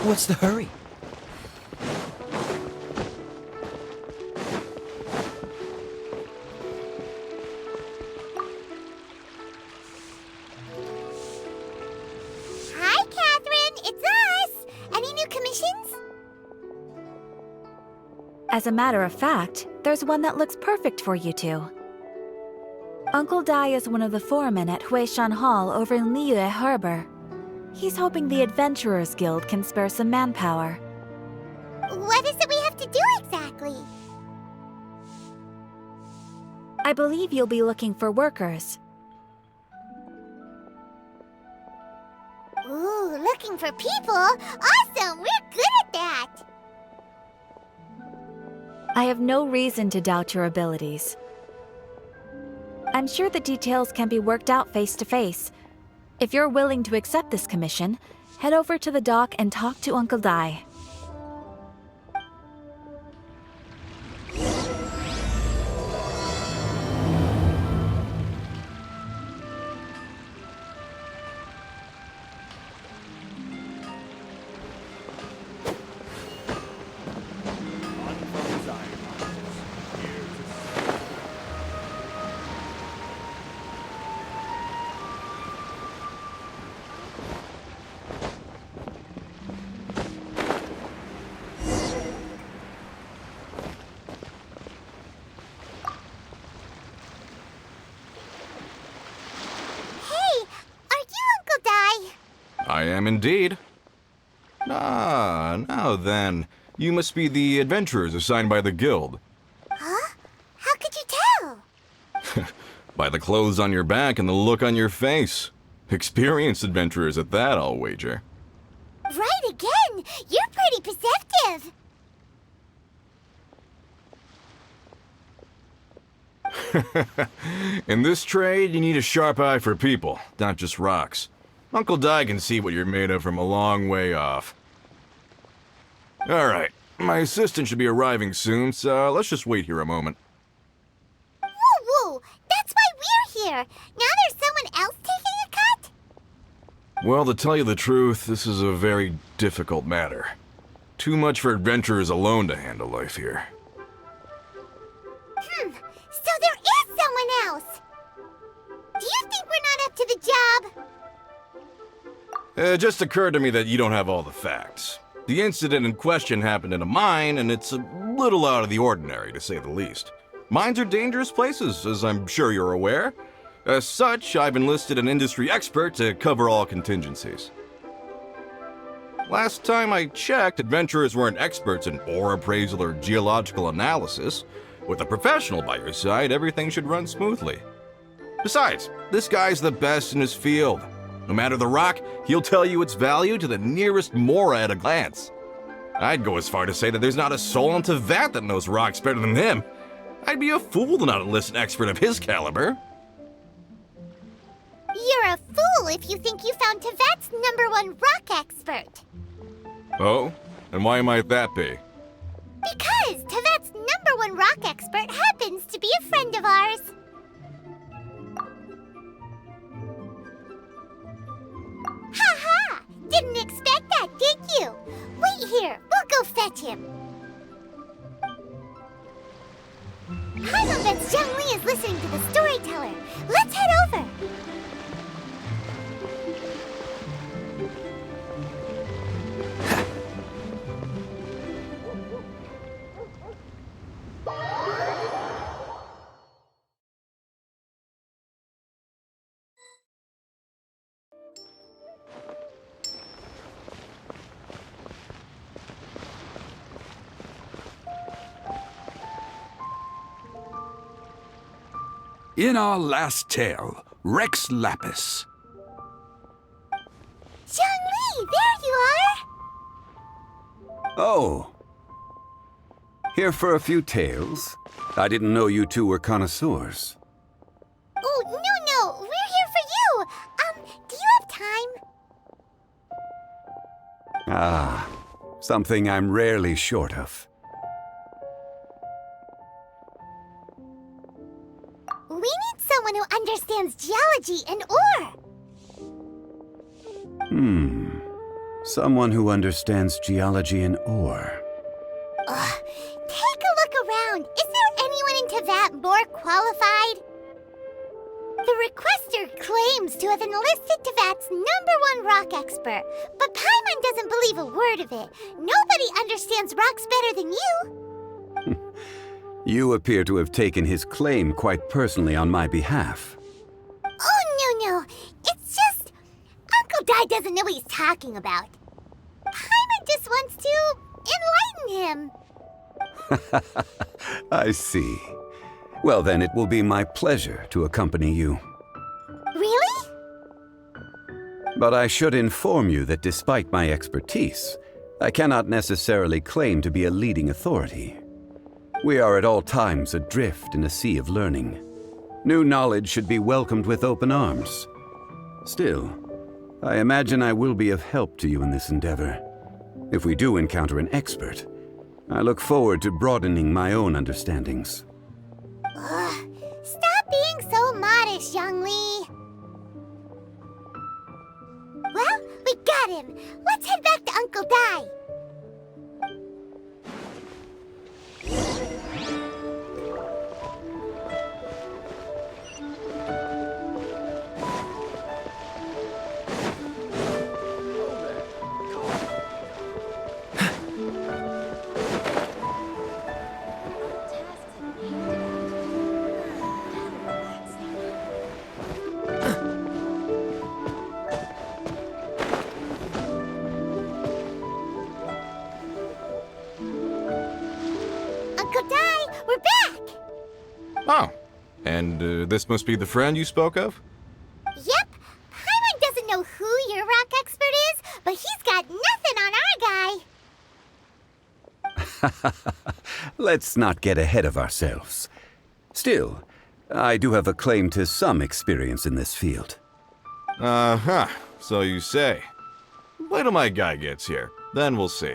What's the hurry? Hi, Catherine! It's us! Any new commissions? As a matter of fact, there's one that looks perfect for you two. Uncle Dai is one of the foremen at Huishan Hall over in Liyue Harbor. He's hoping the Adventurers Guild can spare some manpower. What is it we have to do exactly? I believe you'll be looking for workers. Ooh, looking for people? Awesome! We're good at that! I have no reason to doubt your abilities. I'm sure the details can be worked out face to face. If you're willing to accept this commission, head over to the dock and talk to Uncle Dai. I am indeed. Ah, now then. You must be the adventurers assigned by the guild. Huh? How could you tell? By the clothes on your back and the look on your face. Experienced adventurers at that, I'll wager. Right again! You're pretty perceptive! In this trade, you need a sharp eye for people, not just rocks. Uncle Dai can see what you're made of from a long way off. Alright, my assistant should be arriving soon, so let's just wait here a moment. Woo-woo! That's why we're here! Now there's someone else taking a cut? Well, to tell you the truth, this is a very difficult matter. Too much for adventurers alone to handle life here. So there is someone else! Do you think we're not up to the job? It just occurred to me that you don't have all the facts. The incident in question happened in a mine, and it's a little out of the ordinary, to say the least. Mines are dangerous places, as I'm sure you're aware. As such, I've enlisted an industry expert to cover all contingencies. Last time I checked, adventurers weren't experts in ore appraisal or geological analysis. With a professional by your side, everything should run smoothly. Besides, this guy's the best in his field. No matter the rock, he'll tell you its value to the nearest mora at a glance. I'd go as far to say that there's not a soul on Tevat that knows rocks better than him. I'd be a fool to not enlist an expert of his caliber. You're a fool if you think you found Tevat's #1 rock expert. Oh? And why might that be? Because Tevat's #1 rock expert happens to be a friend of ours. Ha-ha! Didn't expect that, did you? Wait here, we'll go fetch him. Paimon bet's Zhongli is listening to the storyteller. Let's head over. In our last tale, Rex Lapis. Zhongli, there you are! Oh. Here for a few tales? I didn't know you two were connoisseurs. Ah, something I'm rarely short of. We need someone who understands geology and ore. Someone who understands geology and ore. Ugh. Take a look around. Is there anyone in Teyvat more qualified? The requester claims to have enlisted Teyvat's #1 rock expert, but Paimon doesn't believe a word of it. Nobody understands rocks better than you. You appear to have taken his claim quite personally on my behalf. Oh, no. It's just... Uncle Dai doesn't know what he's talking about. Paimon just wants to enlighten him. I see. Well, then it will be my pleasure to accompany you. Really? But I should inform you that despite my expertise, I cannot necessarily claim to be a leading authority. We are at all times adrift in a sea of learning. New knowledge should be welcomed with open arms. Still, I imagine I will be of help to you in this endeavor. If we do encounter an expert, I look forward to broadening my own understandings. Ugh. Stop being so modest, Zhongli. Well, we got him. Let's head back to Uncle Dai. Uncle Dai, we're back! Oh, and this must be the friend you spoke of? Yep. Paimon doesn't know who your rock expert is, but he's got nothing on our guy. Let's not get ahead of ourselves. Still, I do have a claim to some experience in this field. Uh-huh, so you say. Wait till my guy gets here, then we'll see.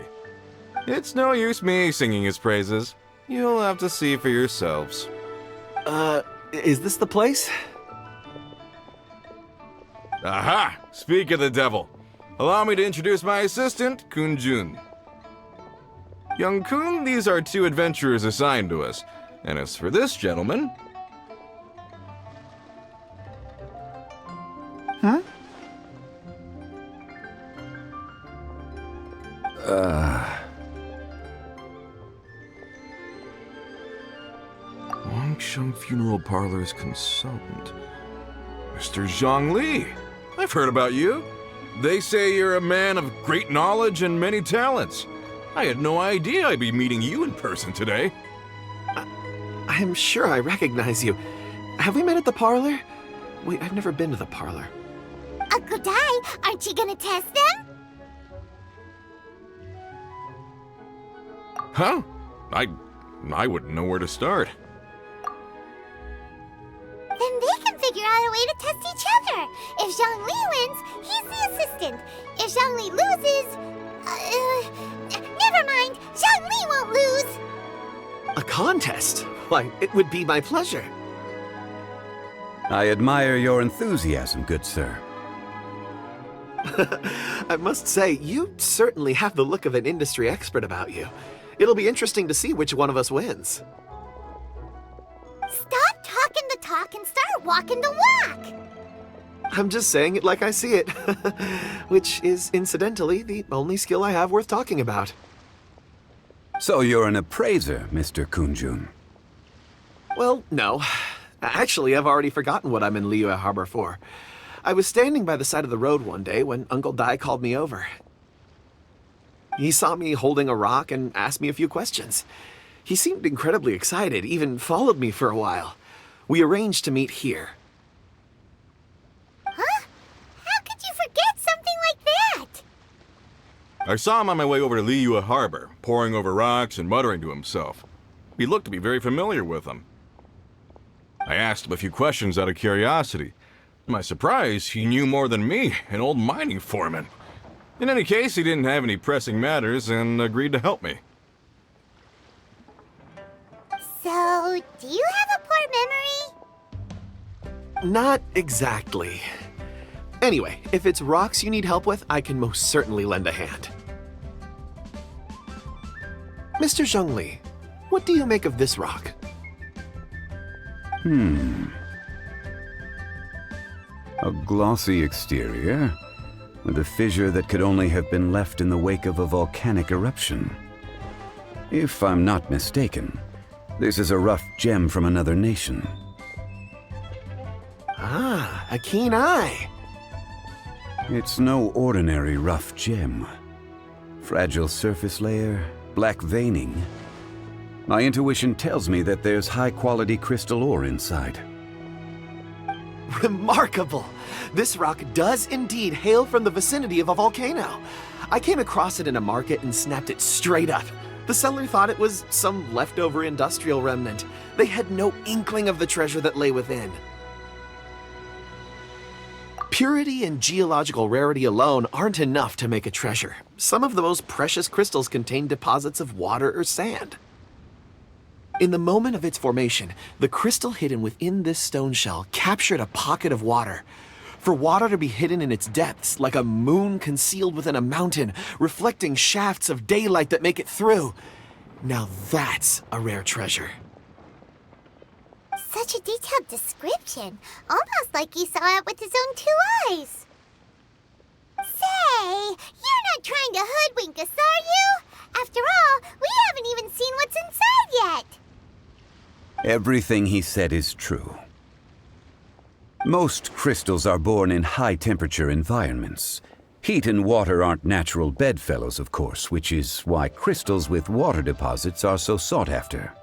It's no use me singing his praises. You'll have to see for yourselves. Is this the place? Aha! Speak of the devil. Allow me to introduce my assistant, Kun Jun. Young Kun, these are 2 adventurers assigned to us. And as for this gentleman... Longsheng Funeral Parlor's consultant. Mr. Zhongli. I've heard about you. They say you're a man of great knowledge and many talents. I had no idea I'd be meeting you in person today. I'm sure I recognize you. Have we met at the parlor? Wait, I've never been to the parlor. Uncle Dai, aren't you gonna test them? Huh? I wouldn't know where to start. Then they can figure out a way to test each other. If Zhongli wins, he's the assistant. If Zhongli loses... never mind. Zhongli won't lose. A contest? Why, it would be my pleasure. I admire your enthusiasm, good sir. I must say, you certainly have the look of an industry expert about you. It'll be interesting to see which one of us wins. Stop talking the talk and start walking the walk. I'm just saying it like I see it. Which is, incidentally, the only skill I have worth talking about. So you're an appraiser, Mr. Kunjun. Well, no. Actually, I've already forgotten what I'm in Liyue Harbor for. I was standing by the side of the road one day when Uncle Dai called me over. He saw me holding a rock and asked me a few questions. He seemed incredibly excited, even followed me for a while. We arranged to meet here. Huh? How could you forget something like that? I saw him on my way over to Liyue Harbor, poring over rocks and muttering to himself. He looked to be very familiar with them. I asked him a few questions out of curiosity. To my surprise, he knew more than me, an old mining foreman. In any case, he didn't have any pressing matters and agreed to help me. So, do you have a poor memory? Not exactly. Anyway, if it's rocks you need help with, I can most certainly lend a hand. Mr. Zhongli, what do you make of this rock? A glossy exterior, with a fissure that could only have been left in the wake of a volcanic eruption. If I'm not mistaken, this is a rough gem from another nation. Ah, a keen eye. It's no ordinary rough gem. Fragile surface layer, black veining. My intuition tells me that there's high-quality crystal ore inside. Remarkable! This rock does indeed hail from the vicinity of a volcano. I came across it in a market and snapped it straight up. The seller thought it was some leftover industrial remnant. They had no inkling of the treasure that lay within. Purity and geological rarity alone aren't enough to make a treasure. Some of the most precious crystals contain deposits of water or sand. In the moment of its formation, the crystal hidden within this stone shell captured a pocket of water. For water to be hidden in its depths, like a moon concealed within a mountain, reflecting shafts of daylight that make it through. Now that's a rare treasure. Such a detailed description. Almost like he saw it with his own 2 eyes. Say, you're not trying to hoodwink us, are you? After all, we haven't even seen what's inside yet. Everything he said is true. Most crystals are born in high-temperature environments. Heat and water aren't natural bedfellows, of course, which is why crystals with water deposits are so sought after.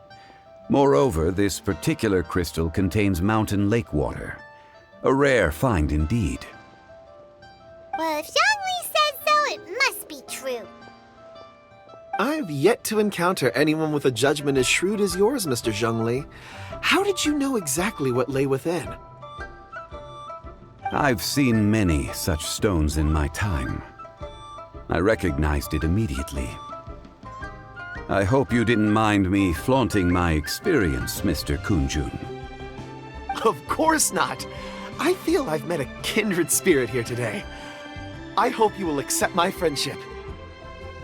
Moreover, this particular crystal contains mountain lake water. A rare find indeed. Well, if Zhongli says so, it must be true. I've yet to encounter anyone with a judgment as shrewd as yours, Mr. Zhongli. How did you know exactly what lay within? I've seen many such stones in my time. I recognized it immediately. I hope you didn't mind me flaunting my experience, Mr. Kunjun. Of course not. I feel I've met a kindred spirit here today. I hope you will accept my friendship.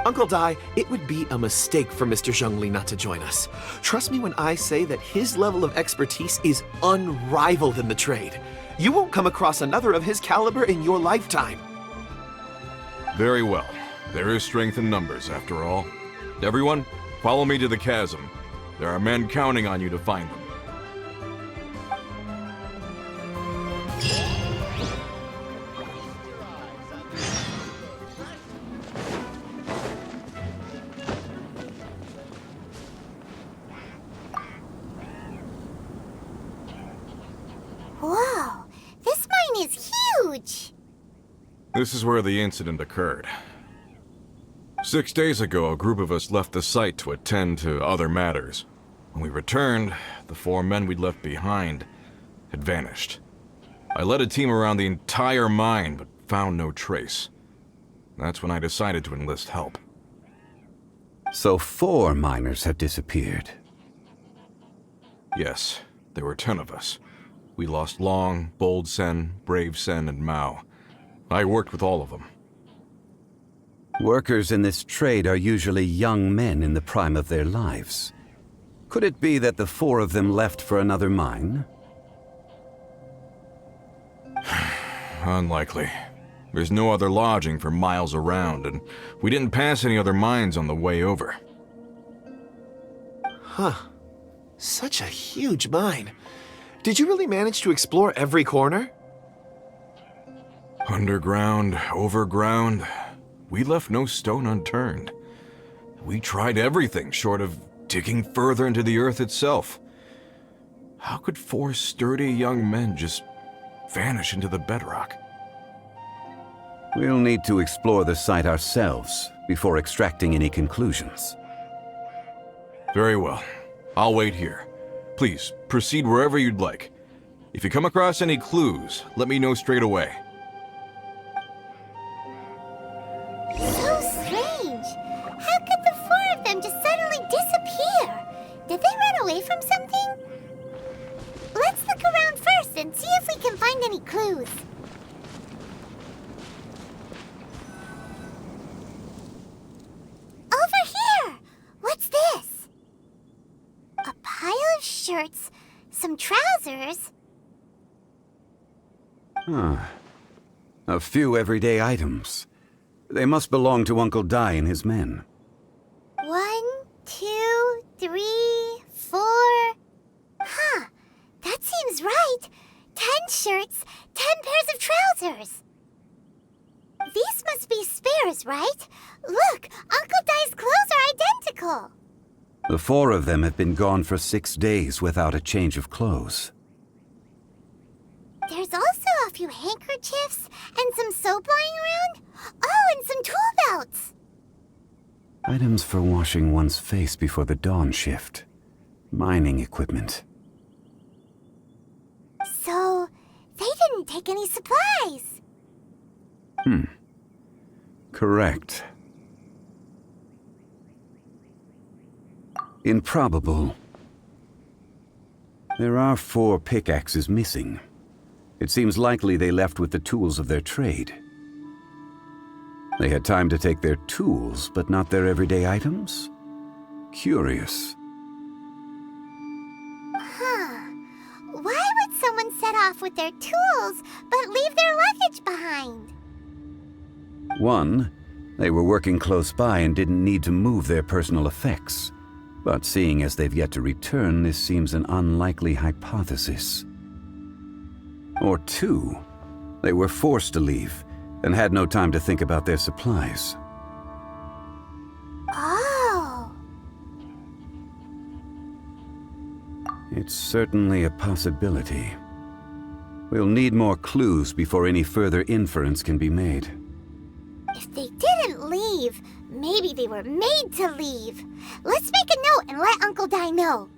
Uncle Dai, it would be a mistake for Mr. Zhongli not to join us. Trust me when I say that his level of expertise is unrivaled in the trade. You won't come across another of his caliber in your lifetime. Very well. There is strength in numbers, after all. Everyone, follow me to the chasm. There are men counting on you to find them. Whoa, this mine is huge. This is where the incident occurred. 6 days ago, a group of us left the site to attend to other matters. When we returned, the 4 men we'd left behind had vanished. I led a team around the entire mine, but found no trace. That's when I decided to enlist help. So 4 miners have disappeared. Yes, there were 10 of us. We lost Long, Bold Sen, Brave Sen, and Mao. I worked with all of them. Workers in this trade are usually young men in the prime of their lives. Could it be that the 4 of them left for another mine? Unlikely. There's no other lodging for miles around, and we didn't pass any other mines on the way over. Huh. Such a huge mine. Did you really manage to explore every corner? Underground, overground, we left no stone unturned. We tried everything short of digging further into the earth itself. How could 4 sturdy young men just vanish into the bedrock? We'll need to explore the site ourselves before extracting any conclusions. Very well. I'll wait here. Please, proceed wherever you'd like. If you come across any clues, let me know straight away. find any clues. Over here! What's this? A pile of shirts, some trousers. A few everyday items. They must belong to Uncle Dai and his men. 1, 2, 3, 4. Huh, that seems right. 10 shirts, 10 pairs of trousers. These must be spares, right? Look, Uncle Dai's clothes are identical. The 4 of them have been gone for 6 days without a change of clothes. There's also a few handkerchiefs and some soap lying around. Oh, and some tool belts. Items for washing one's face before the dawn shift. Mining equipment. So, they didn't take any supplies. Correct. Improbable. There are 4 pickaxes missing. It seems likely they left with the tools of their trade. They had time to take their tools, but not their everyday items? Curious. Huh. Why would someone set off with their tools, but leave their luggage behind? 1, they were working close by and didn't need to move their personal effects. But seeing as they've yet to return, this seems an unlikely hypothesis. Or 2, they were forced to leave and had no time to think about their supplies. Oh. It's certainly a possibility. We'll need more clues before any further inference can be made. If they didn't leave, maybe they were made to leave. Let's make a note and let Uncle Dai know.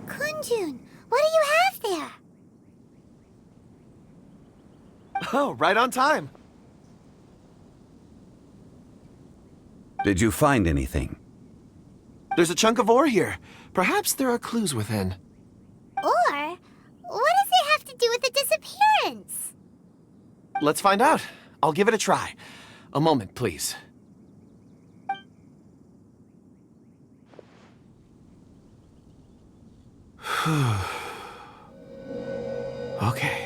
Kunjun, what do you have there? Oh, right on time. Did you find anything? There's a chunk of ore here. Perhaps there are clues within. Or, what does it have to do with the disappearance? Let's find out. I'll give it a try. A moment, please. Okay.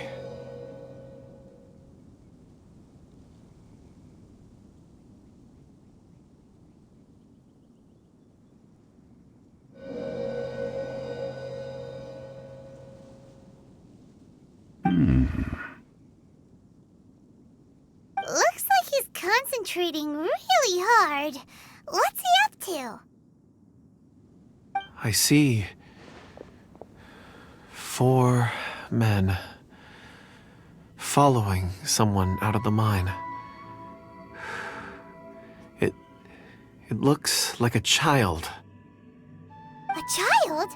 Looks like he's concentrating really hard. What's he up to? I see 4 men following someone out of the mine. It looks like a child. A child?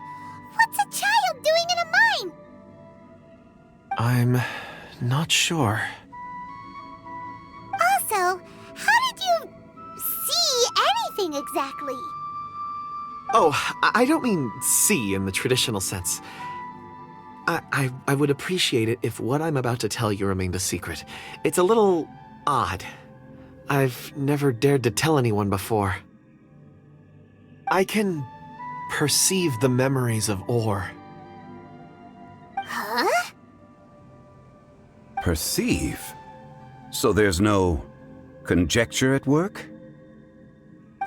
What's a child doing in a mine? I'm not sure. Also, how did you see anything exactly? Oh, I don't mean see in the traditional sense. I would appreciate it if what I'm about to tell you remained a secret. It's a little odd. I've never dared to tell anyone before. I can perceive the memories of ore. Huh? Perceive? So there's no conjecture at work?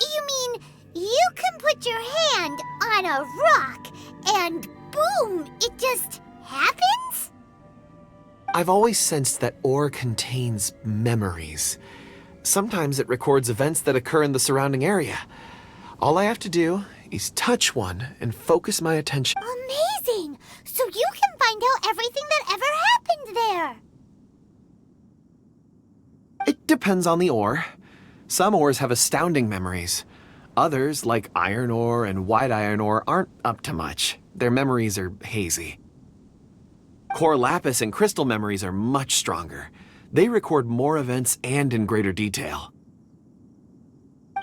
You mean you can put your hand on a rock and boom, it just happens? I've always sensed that ore contains memories. Sometimes it records events that occur in the surrounding area. All I have to do is touch one and focus my attention. Amazing! So you can find out everything that ever happened there. It depends on the ore. Some ores have astounding memories. Others, like iron ore and white iron ore, aren't up to much. Their memories are hazy. Core lapis and crystal memories are much stronger. They record more events and in greater detail.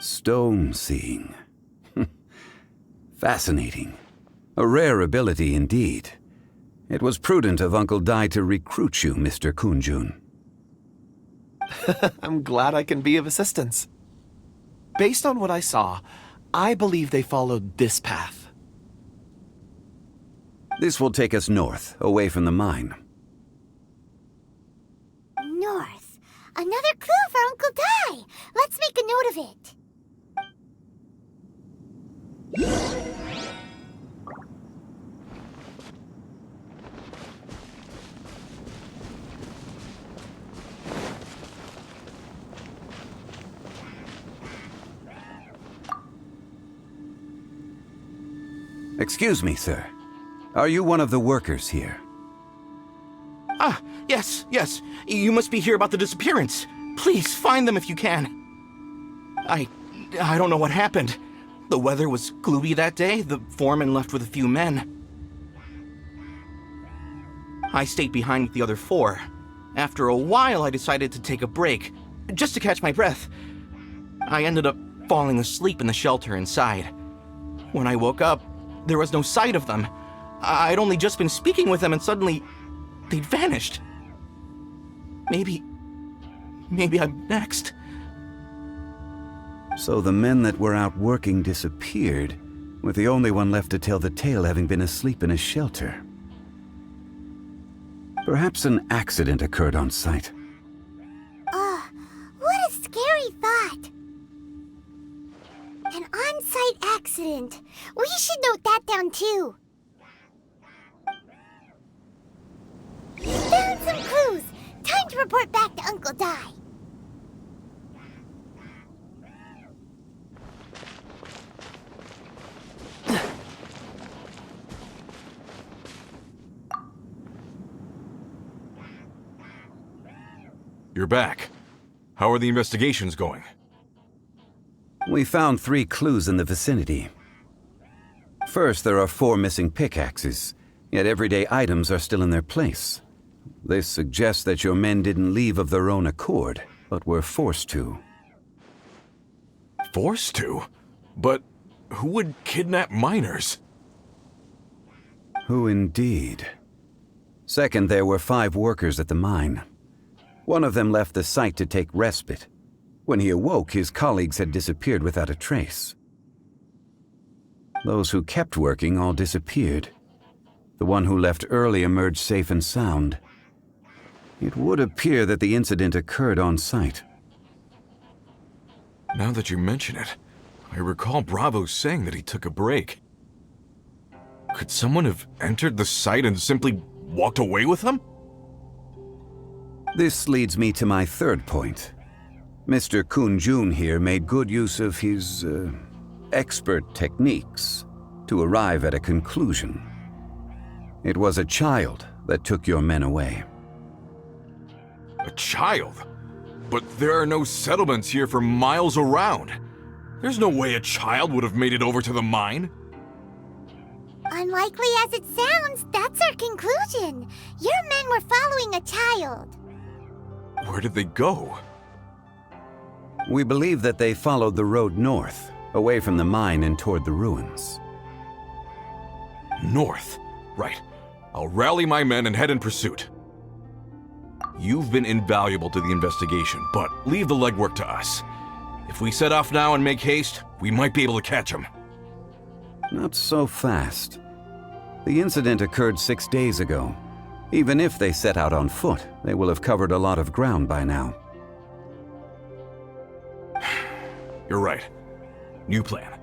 Stone seeing. Fascinating. A rare ability indeed. It was prudent of Uncle Dai to recruit you, Mr. Kunjun. I'm glad I can be of assistance. Based on what I saw, I believe they followed this path. This will take us north, away from the mine. North. Another clue for Uncle Dai. Let's make a note of it. Excuse me, sir. Are you one of the workers here? Ah, yes. You must be here about the disappearance. Please, find them if you can. I don't know what happened. The weather was gloomy that day. The foreman left with a few men. I stayed behind with the other 4. After a while, I decided to take a break, just to catch my breath. I ended up falling asleep in the shelter inside. When I woke up, there was no sight of them. I'd only just been speaking with them and suddenly they'd vanished. Maybe I'm next. So the men that were out working disappeared, with the only one left to tell the tale having been asleep in a shelter. Perhaps an accident occurred on site. What a scary thought. An on-site accident. We should note that down too. Found some clues. Time to report back to Uncle Dai. You're back. How are the investigations going? We found 3 clues in the vicinity. First, there are 4 missing pickaxes, yet everyday items are still in their place. This suggests that your men didn't leave of their own accord, but were forced to. Forced to? But who would kidnap miners? Who indeed? Second, there were 5 workers at the mine. One of them left the site to take respite. When he awoke, his colleagues had disappeared without a trace. Those who kept working all disappeared. The one who left early emerged safe and sound. It would appear that the incident occurred on site. Now that you mention it, I recall Bravo saying that he took a break. Could someone have entered the site and simply walked away with him? This leads me to my third point. Mr. Kunjun here made good use of his, expert techniques to arrive at a conclusion. It was a child that took your men away. A child? But there are no settlements here for miles around. There's no way a child would have made it over to the mine. Unlikely as it sounds, that's our conclusion. Your men were following a child. Where did they go? We believe that they followed the road north, away from the mine and toward the ruins. North. Right. I'll rally my men and head in pursuit. You've been invaluable to the investigation, but leave the legwork to us. If we set off now and make haste, we might be able to catch them. Not so fast. The incident occurred 6 days ago. Even if they set out on foot, they will have covered a lot of ground by now. You're right. New plan.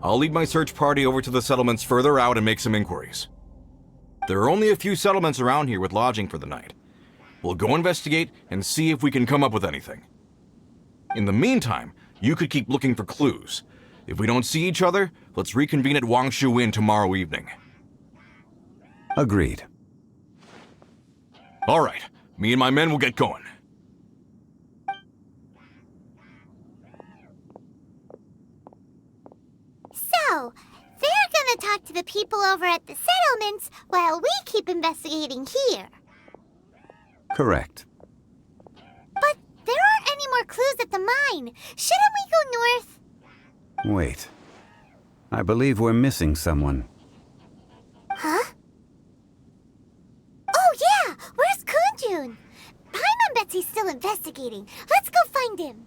I'll lead my search party over to the settlements further out and make some inquiries. There are only a few settlements around here with lodging for the night. We'll go investigate and see if we can come up with anything. In the meantime, you could keep looking for clues. If we don't see each other, let's reconvene at Wangshu Inn tomorrow evening. Agreed. All right. Me and my men will get going. So, they're gonna talk to the people over at the settlements while we keep investigating here. Correct. But there aren't any more clues at the mine. Shouldn't we go north? Wait. I believe we're missing someone. Huh? Oh yeah! Where's Kunjun? Paimon bets he's still investigating. Let's go find him.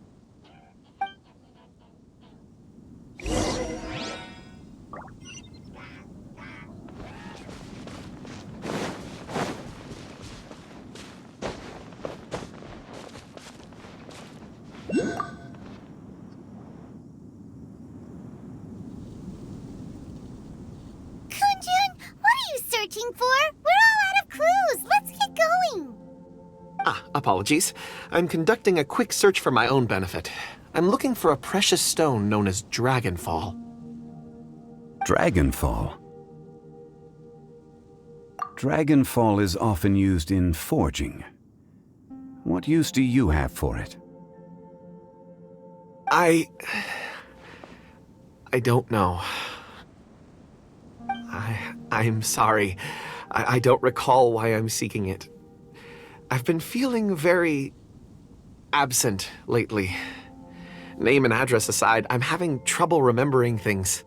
Searching for? We're all out of clues. Let's get going. Apologies. I'm conducting a quick search for my own benefit. I'm looking for a precious stone known as Dragonfall. Dragonfall? Dragonfall is often used in forging. What use do you have for it? I don't know. I'm sorry. I don't recall why I'm seeking it. I've been feeling very absent lately. Name and address aside, I'm having trouble remembering things.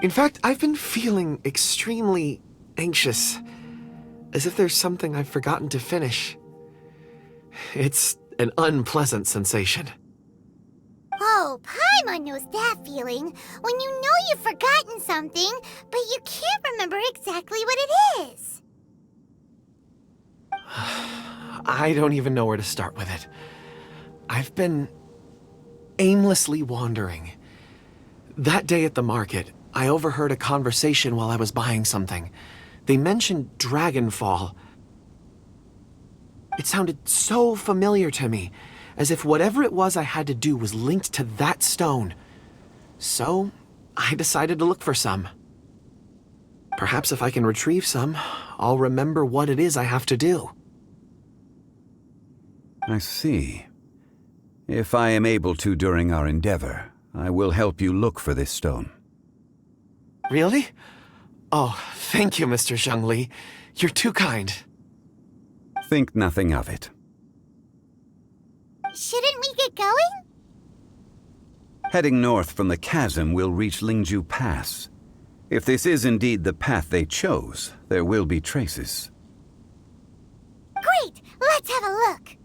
In fact, I've been feeling extremely anxious, as if there's something I've forgotten to finish. It's an unpleasant sensation. Oh, Paimon knows that feeling. When you know you've forgotten something, but you can't remember exactly what it is. I don't even know where to start with it. I've been aimlessly wandering. That day at the market, I overheard a conversation while I was buying something. They mentioned Dragonfall. It sounded so familiar to me, as if whatever it was I had to do was linked to that stone. So, I decided to look for some. Perhaps if I can retrieve some, I'll remember what it is I have to do. I see. If I am able to during our endeavor, I will help you look for this stone. Really? Oh, thank you, Mr. Zhongli. You're too kind. Think nothing of it. Shouldn't we get going? Heading north from the chasm, we'll reach Lingju Pass. If this is indeed the path they chose, there will be traces. Great! Let's have a look!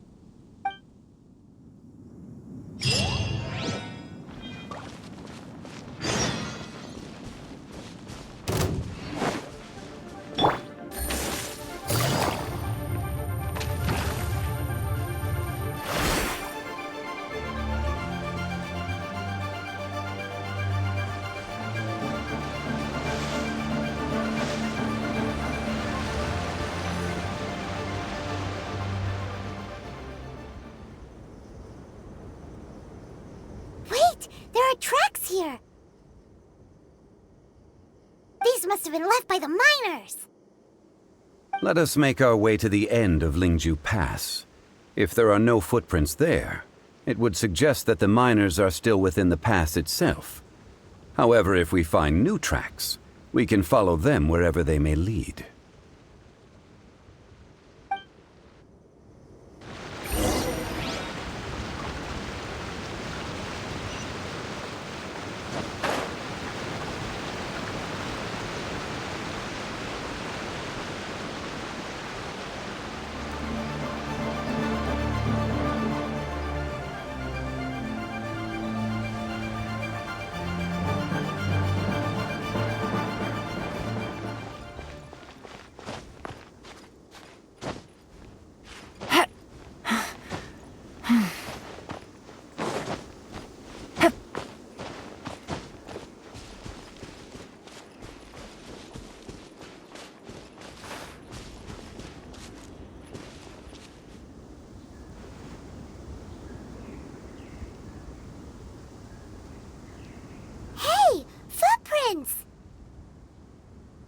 There are tracks here! These must have been left by the miners! Let us make our way to the end of Lingju Pass. If there are no footprints there, it would suggest that the miners are still within the pass itself. However, if we find new tracks, we can follow them wherever they may lead.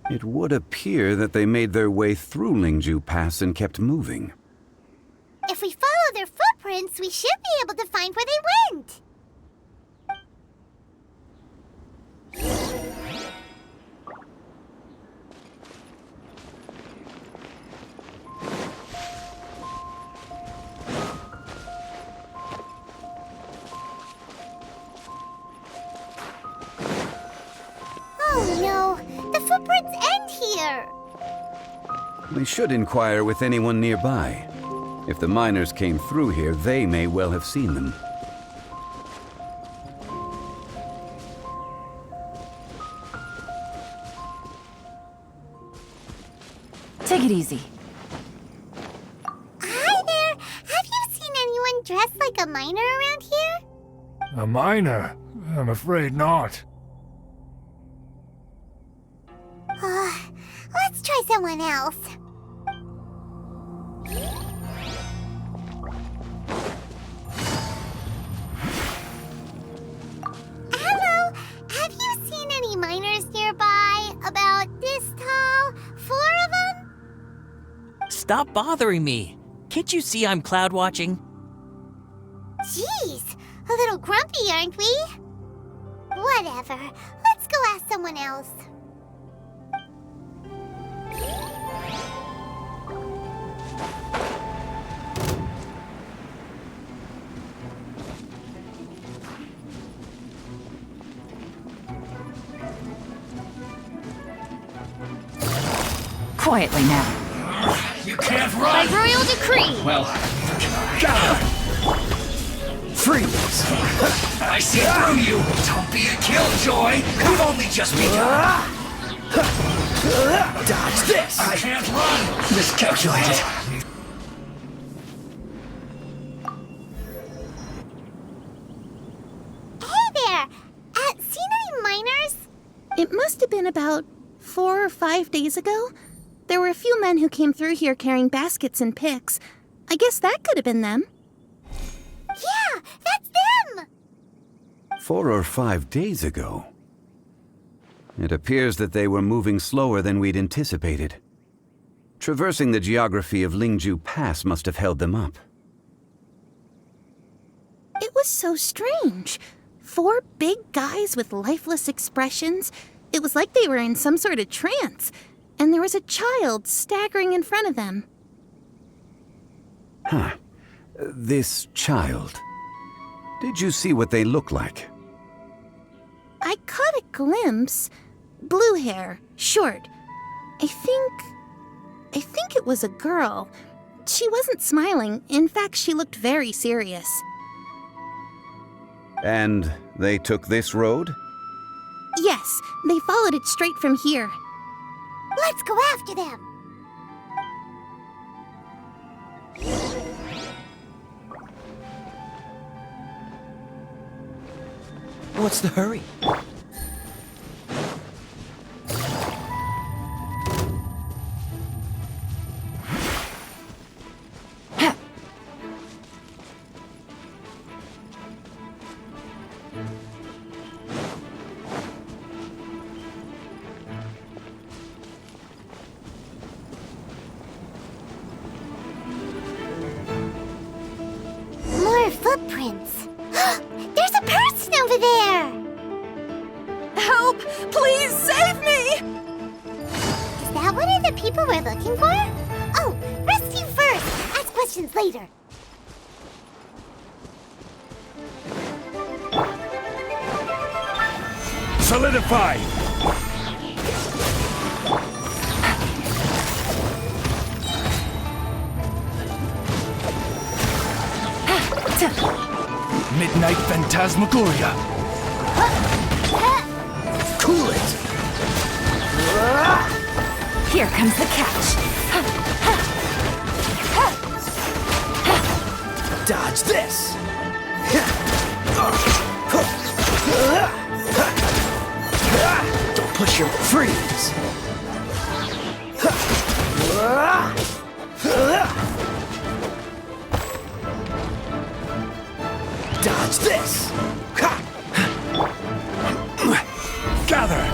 It would appear that they made their way through Lingju Pass and kept moving. If we follow their footprints, we should be able to find where they went. We should inquire with anyone nearby. If the miners came through here, they may well have seen them. Take it easy. Hi there! Have you seen anyone dressed like a miner around here? A miner? I'm afraid not. Let's try someone else. Hello! Have you seen any miners nearby? About this tall? 4 of them? Stop bothering me. Can't you see I'm cloud watching? Jeez, a little grumpy, aren't we? Whatever. Let's go ask someone else. Quietly now. You can't run! By royal decree! Well, gather! Freeze! I see through you! Don't be a killjoy! We've only just begun! Dodge this! I can't run! Miscalculated! Hey there! Seen any miners? It must have been about 4 or 5 days ago. There were a few men who came through here carrying baskets and picks. I guess that could have been them. Yeah, that's them! 4 or 5 days ago. It appears that they were moving slower than we'd anticipated. Traversing the geography of Lingju Pass must have held them up. It was so strange. 4 big guys with lifeless expressions. It was like they were in some sort of trance. And there was a child staggering in front of them. Huh. This child. Did you see what they look like? I caught a glimpse. Blue hair, short. I think it was a girl. She wasn't smiling. In fact, she looked very serious. And they took this road? Yes, they followed it straight from here. Let's go after them! What's the hurry? More footprints. There's a person over there! Help! Please save me! Is that one of the people we're looking for? Oh, rescue first! Ask questions later. Solidify! Midnight Phantasmagoria! Cool it! Here comes the catch. Dodge this! Don't push your freeze! Dodge this! Gather!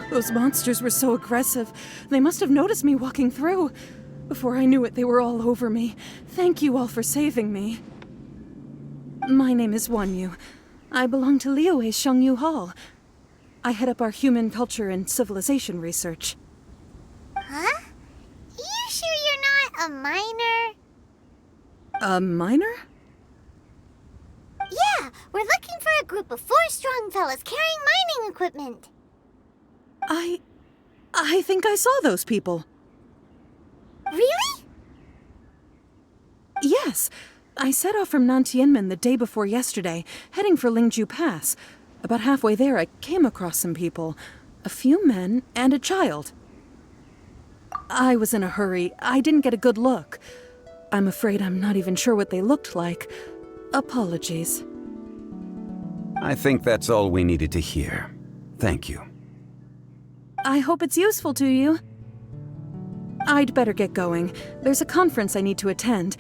Those monsters were so aggressive. They must have noticed me walking through. Before I knew it, they were all over me. Thank you all for saving me. My name is Wanyu. I belong to Liyue's Shangyu Hall. I head up our human culture and civilization research. Huh? You sure you're not a miner? A miner? We're looking for a group of 4 strong fellas carrying mining equipment. I think I saw those people. Really? Yes. I set off from Nantianmen the day before yesterday, heading for Lingju Pass. About halfway there, I came across some people. A few men and a child. I was in a hurry. I didn't get a good look. I'm afraid I'm not even sure what they looked like. Apologies. I think that's all we needed to hear. Thank you. I hope it's useful to you. I'd better get going. There's a conference I need to attend.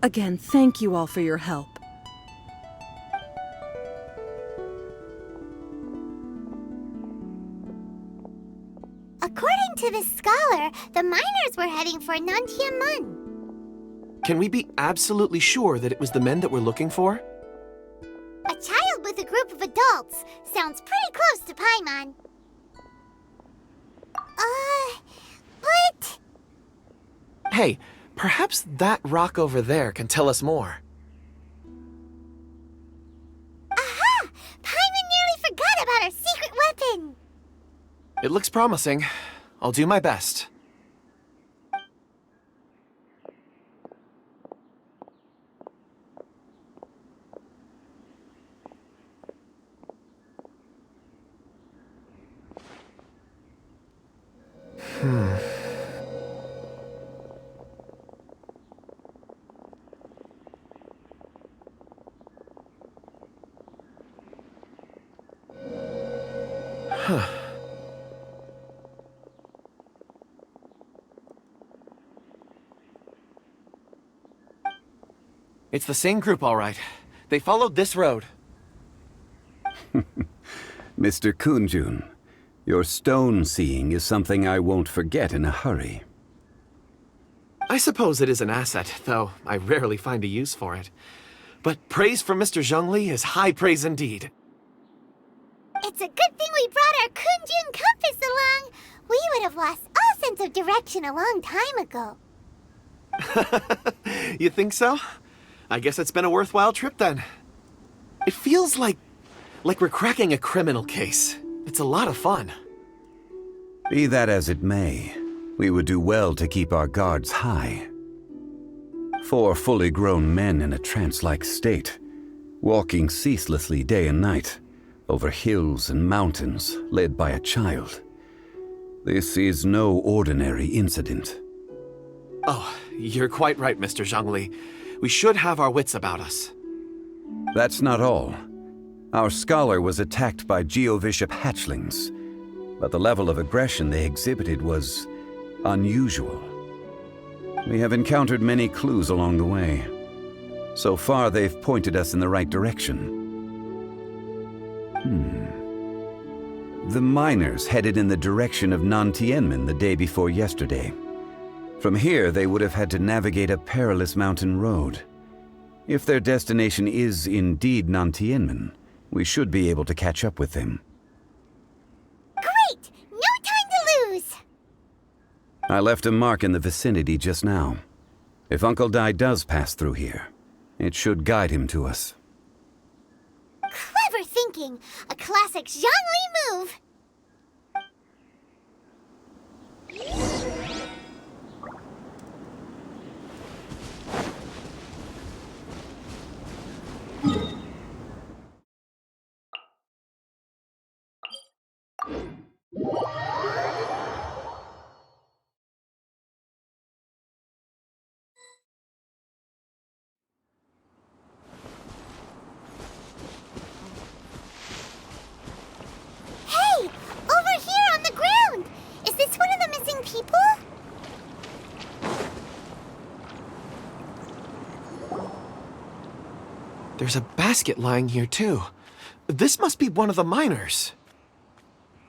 Again, thank you all for your help. According to this scholar, the miners were heading for Nantianmen. Can we be absolutely sure that it was the men that we're looking for? A child with a group of adults sounds pretty close to Paimon. But... Hey, perhaps that rock over there can tell us more. Aha! Paimon nearly forgot about our secret weapon! It looks promising. I'll do my best. It's the same group, all right. They followed this road. Mr. Kunjun, your stone seeing is something I won't forget in a hurry. I suppose it is an asset, though I rarely find a use for it. But praise from Mr. Zhongli is high praise indeed. It's a good thing we brought our Kunjun compass along. We would have lost all sense of direction a long time ago. You think so? I guess it's been a worthwhile trip then. It feels like we're cracking a criminal case. It's a lot of fun. Be that as it may, we would do well to keep our guards high. 4 fully grown men in a trance-like state, walking ceaselessly day and night, over hills and mountains, led by a child. This is no ordinary incident. Oh, you're quite right, Mr. Zhongli. We should have our wits about us. That's not all. Our scholar was attacked by Geovishap hatchlings, but the level of aggression they exhibited was unusual. We have encountered many clues along the way. So far, they've pointed us in the right direction. The miners headed in the direction of Nantianmen the day before yesterday. From here, they would have had to navigate a perilous mountain road. If their destination is indeed Nantianmen, we should be able to catch up with them. Great! No time to lose! I left a mark in the vicinity just now. If Uncle Dai does pass through here, it should guide him to us. Clever thinking! A classic Zhongli move! Hey! Over here on the ground! Is this one of the missing people? There's a basket lying here, too. This must be one of the miners.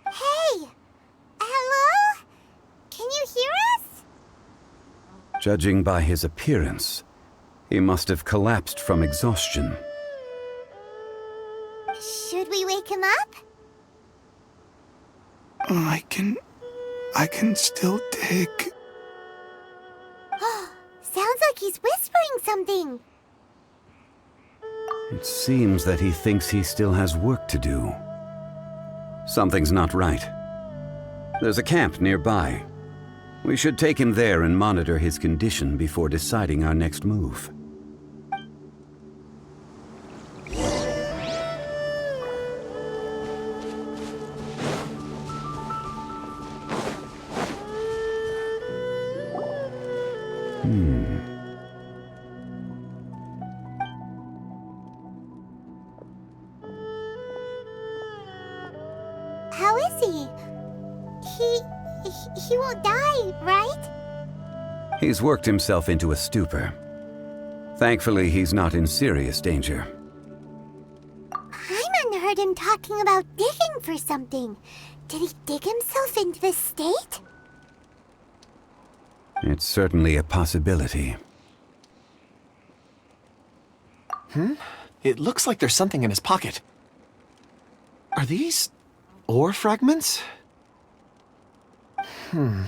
Hey! Hello? Can you hear us? Judging by his appearance, he must have collapsed from exhaustion. Should we wake him up? I can still dig. Sounds like he's whispering something. It seems that he thinks he still has work to do. Something's not right. There's a camp nearby. We should take him there and monitor his condition before deciding our next move. How is he? He won't die, right? He's worked himself into a stupor. Thankfully, he's not in serious danger. Paimon heard him talking about digging for something. Did he dig himself into this state? It's certainly a possibility. It looks like there's something in his pocket. Are these ore fragments? I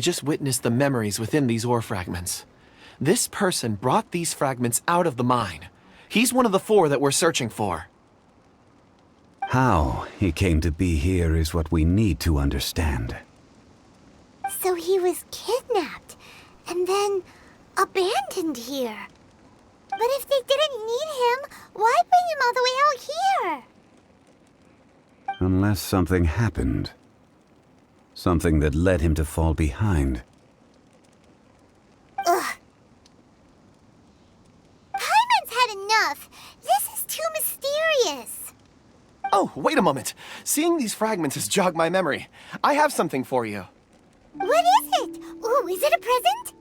just witnessed the memories within these ore fragments. This person brought these fragments out of the mine. He's one of the 4 that we're searching for. How he came to be here is what we need to understand. So he was kidnapped and then abandoned here. But if they didn't need him, why bring him all the way out here? Unless something happened. Something that led him to fall behind. Ugh. Paimon's had enough. This is too mysterious. Oh, wait a moment. Seeing these fragments has jogged my memory. I have something for you. What is it? Ooh, is it a present?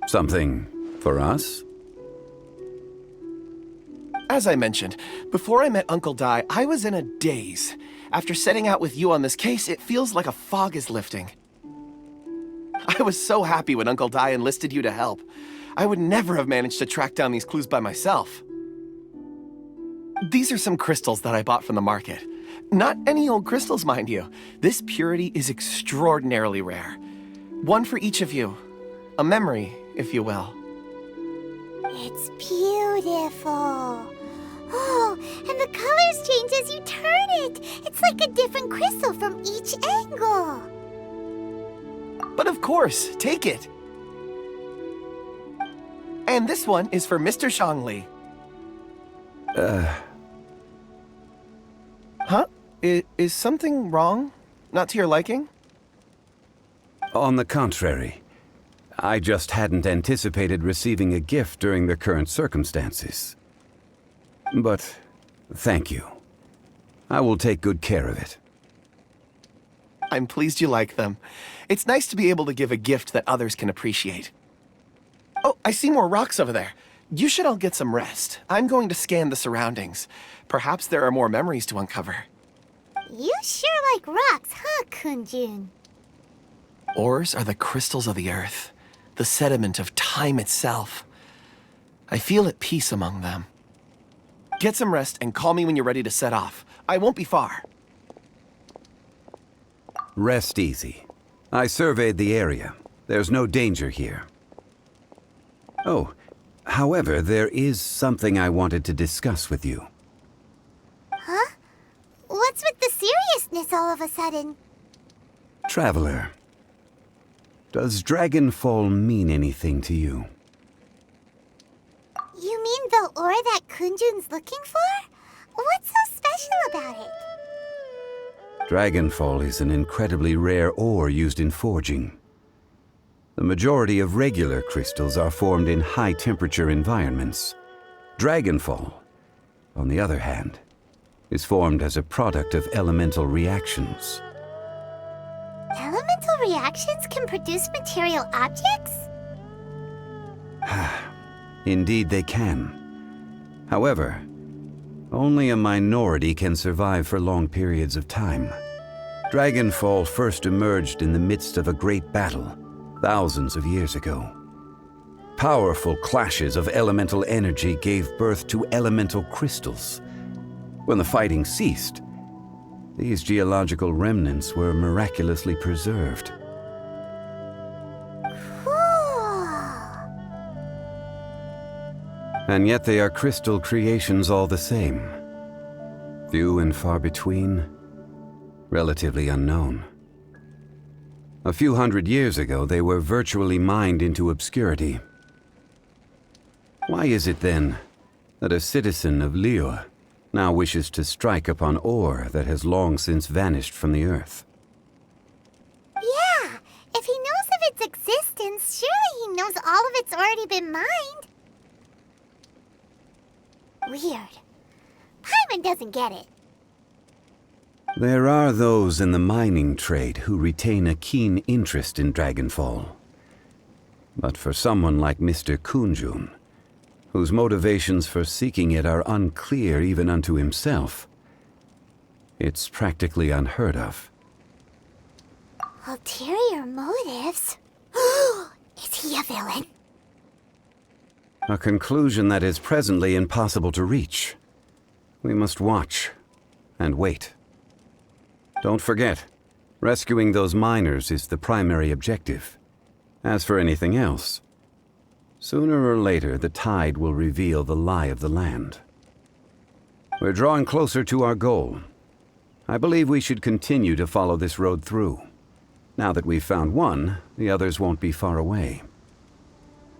Something for us? As I mentioned, before I met Uncle Dai, I was in a daze. After setting out with you on this case, it feels like a fog is lifting. I was so happy when Uncle Dai enlisted you to help. I would never have managed to track down these clues by myself. These are some crystals that I bought from the market. Not any old crystals, mind you. This purity is extraordinarily rare. One for each of you. A memory, if you will. It's beautiful. Oh, and the colors change as you turn it. It's like a different crystal from each angle. But of course, take it. And this one is for Mr. Zhongli. Huh? Is something wrong? Not to your liking? On the contrary, I just hadn't anticipated receiving a gift during the current circumstances. But thank you. I will take good care of it. I'm pleased you like them. It's nice to be able to give a gift that others can appreciate. Oh, I see more rocks over there. You should all get some rest. I'm going to scan the surroundings. Perhaps there are more memories to uncover. You sure like rocks, huh, Kunjun? Ores are the crystals of the earth, the sediment of time itself. I feel at peace among them. Get some rest and call me when you're ready to set off. I won't be far. Rest easy. I surveyed the area. There's no danger here. Oh, however, there is something I wanted to discuss with you. Huh? What's with the seriousness all of a sudden? Traveler, does Dragonfall mean anything to you? You mean the ore that Kunjun's looking for? What's so special about it? Dragonfall is an incredibly rare ore used in forging. The majority of regular crystals are formed in high-temperature environments. Dragonfall, on the other hand, is formed as a product of elemental reactions. Elemental reactions can produce material objects? Indeed they can. However, only a minority can survive for long periods of time. Dragonfall first emerged in the midst of a great battle, thousands of years ago. Powerful clashes of elemental energy gave birth to elemental crystals. When the fighting ceased, these geological remnants were miraculously preserved. And yet they are crystal creations all the same. Few and far between, relatively unknown. A few hundred years ago, they were virtually mined into obscurity. Why is it then that a citizen of Liyue now wishes to strike upon ore that has long since vanished from the earth? Yeah, if he knows of its existence, surely he knows all of it's already been mined. Weird. Paimon doesn't get it. There are those in the mining trade who retain a keen interest in Dragonfall. But for someone like Mr. Kunjun, whose motivations for seeking it are unclear even unto himself, it's practically unheard of. Ulterior motives? Is he a villain? A conclusion that is presently impossible to reach. We must watch and wait. Don't forget, rescuing those miners is the primary objective. As for anything else, sooner or later the tide will reveal the lie of the land. We're drawing closer to our goal. I believe we should continue to follow this road through. Now that we've found one, the others won't be far away.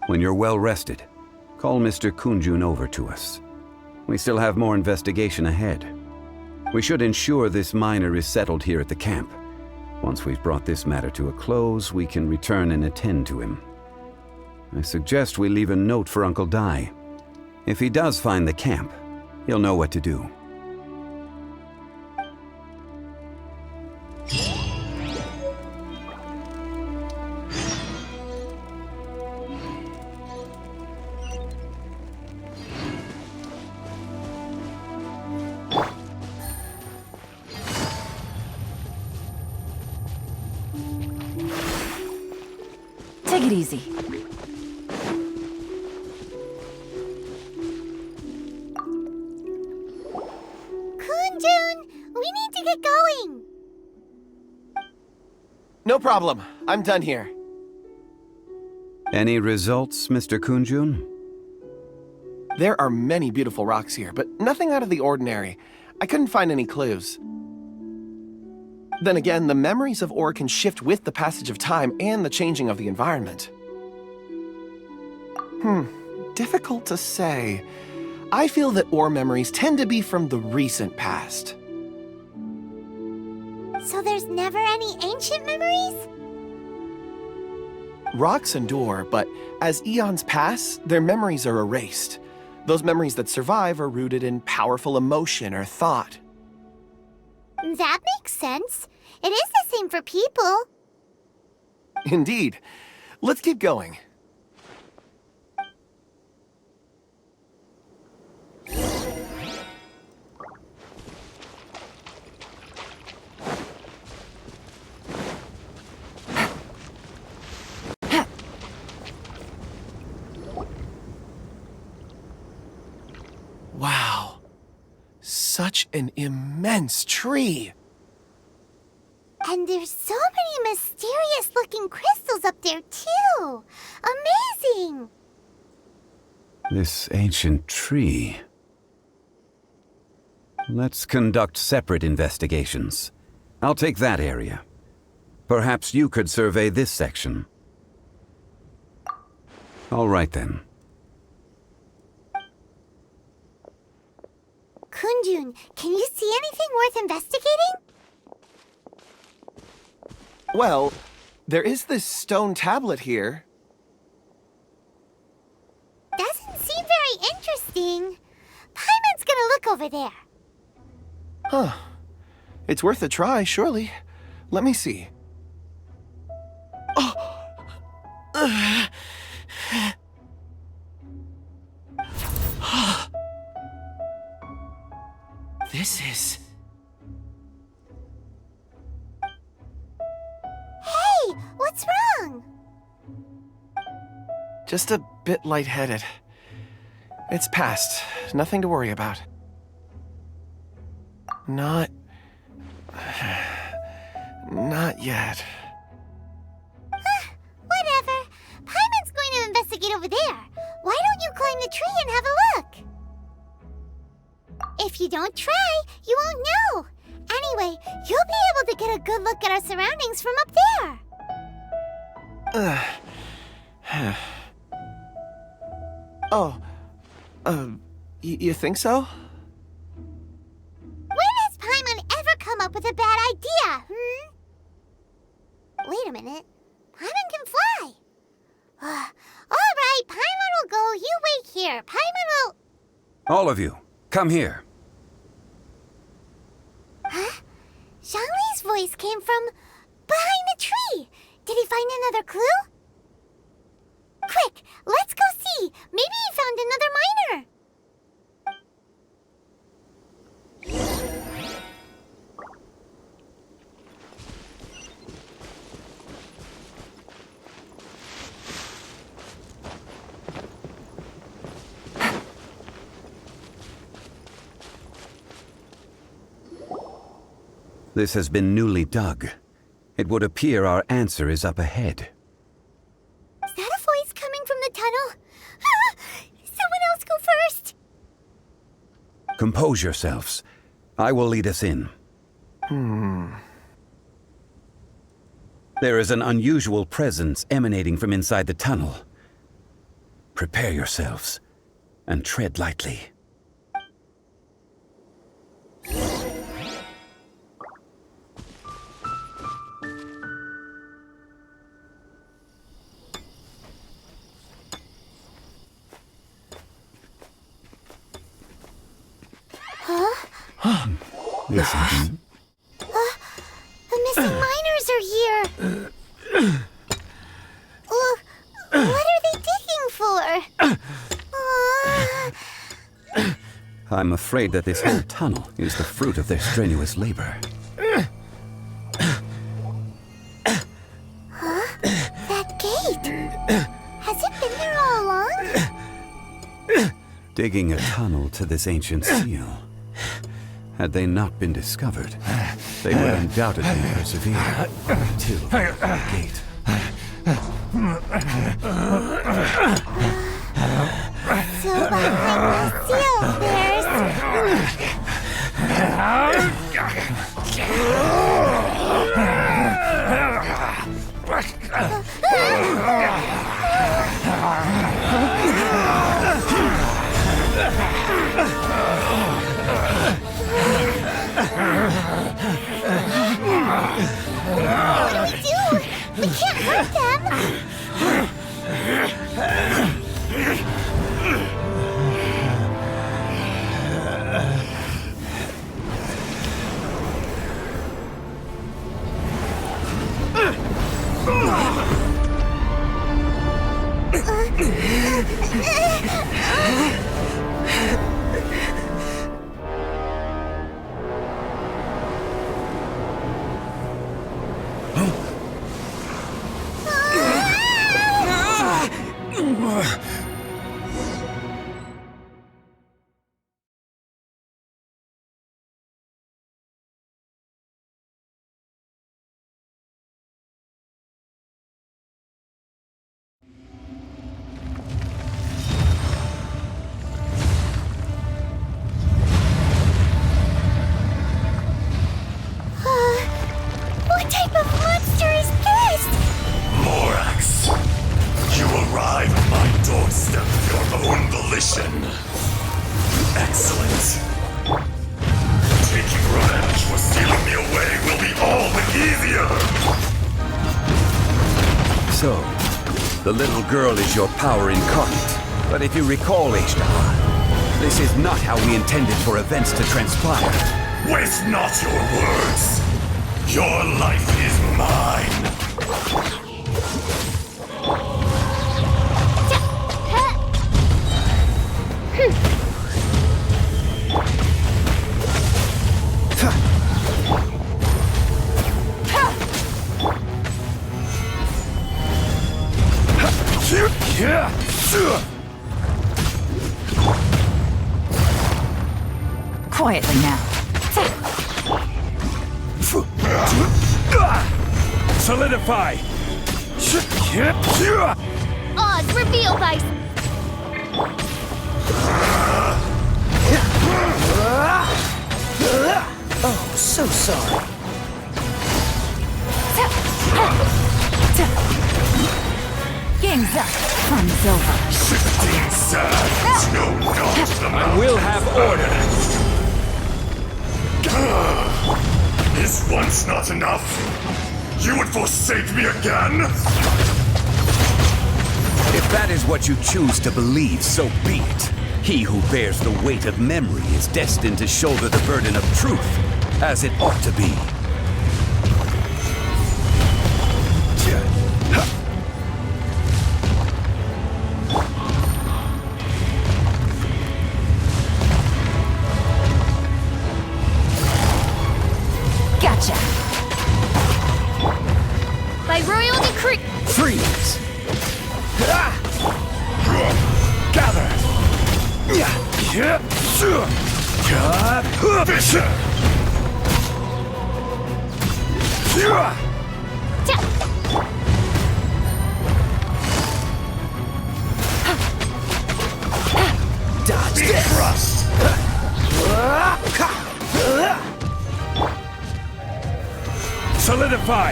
When you're well rested, call Mr. Kunjun over to us. We still have more investigation ahead. We should ensure this miner is settled here at the camp. Once we've brought this matter to a close, we can return and attend to him. I suggest we leave a note for Uncle Dai. If he does find the camp, he'll know what to do. Take it easy. Kunjun, we need to get going. No problem. I'm done here. Any results, Mr. Kunjun? There are many beautiful rocks here, but nothing out of the ordinary. I couldn't find any clues. Then again, the memories of ore can shift with the passage of time and the changing of the environment. Difficult to say. I feel that ore memories tend to be from the recent past. So there's never any ancient memories? Rocks endure, but as eons pass, their memories are erased. Those memories that survive are rooted in powerful emotion or thought. That makes sense. It is the same for people. Indeed. Let's keep going. Wow. Such an immense tree. And there's so many mysterious-looking crystals up there, too. Amazing! This ancient tree. Let's conduct separate investigations. I'll take that area. Perhaps you could survey this section. All right, then. Kunjun, can you see anything worth investigating? Well, there is this stone tablet here. Doesn't seem very interesting. Paimon's gonna look over there. Huh. It's worth a try, surely. Let me see. This is... Hey, what's wrong? Just a bit lightheaded. It's past. Nothing to worry about. Not yet. Whatever. Paimon's going to investigate over there. Why don't you climb the tree and have a look? If you don't try, you won't know. Anyway, you'll be able to get a good look at our surroundings from up there. You think so? When has Paimon ever come up with a bad idea, Wait a minute. Paimon can fly. All right, Paimon will go. You wait here. Paimon will... All of you, come here. Huh? Zhongli's voice came from behind the tree. Did he find another clue? Quick, let's go see. Maybe he found another miner. This has been newly dug. It would appear our answer is up ahead. Is that a voice coming from the tunnel? Someone else go first. Compose yourselves. I will lead us in. There is an unusual presence emanating from inside the tunnel. Prepare yourselves and tread lightly. Listen. The missing miners are here. What are they digging for? I'm afraid that this whole tunnel is the fruit of their strenuous labor. That gate. Has it been there all along? Digging a tunnel to this ancient seal. Had they not been discovered, they would undoubtedly persevere until the gate. So behind the seal, What do we do? We can't hurt them. What type of monster is this? Morax, you arrive at my doorstep of your own volition. Excellent. Taking revenge for stealing me away will be all the easier. So, the little girl is your power incarnate. But if you recall, Azhdaha, this is not how we intended for events to transpire. Waste not your words. Your life is mine. Yeah. Quietly now. Solidify! Oz, reveal thy... Oh, so sorry. Game's up. Fun's over. 16 sands, no knowledge the I will have order. Is once not enough? You would forsake me again? If that is what you choose to believe, so be it. He who bears the weight of memory is destined to shoulder the burden of truth, as it ought to be. Gotcha. By royal decree... Freeze! Gather! Dodge this! Solidify!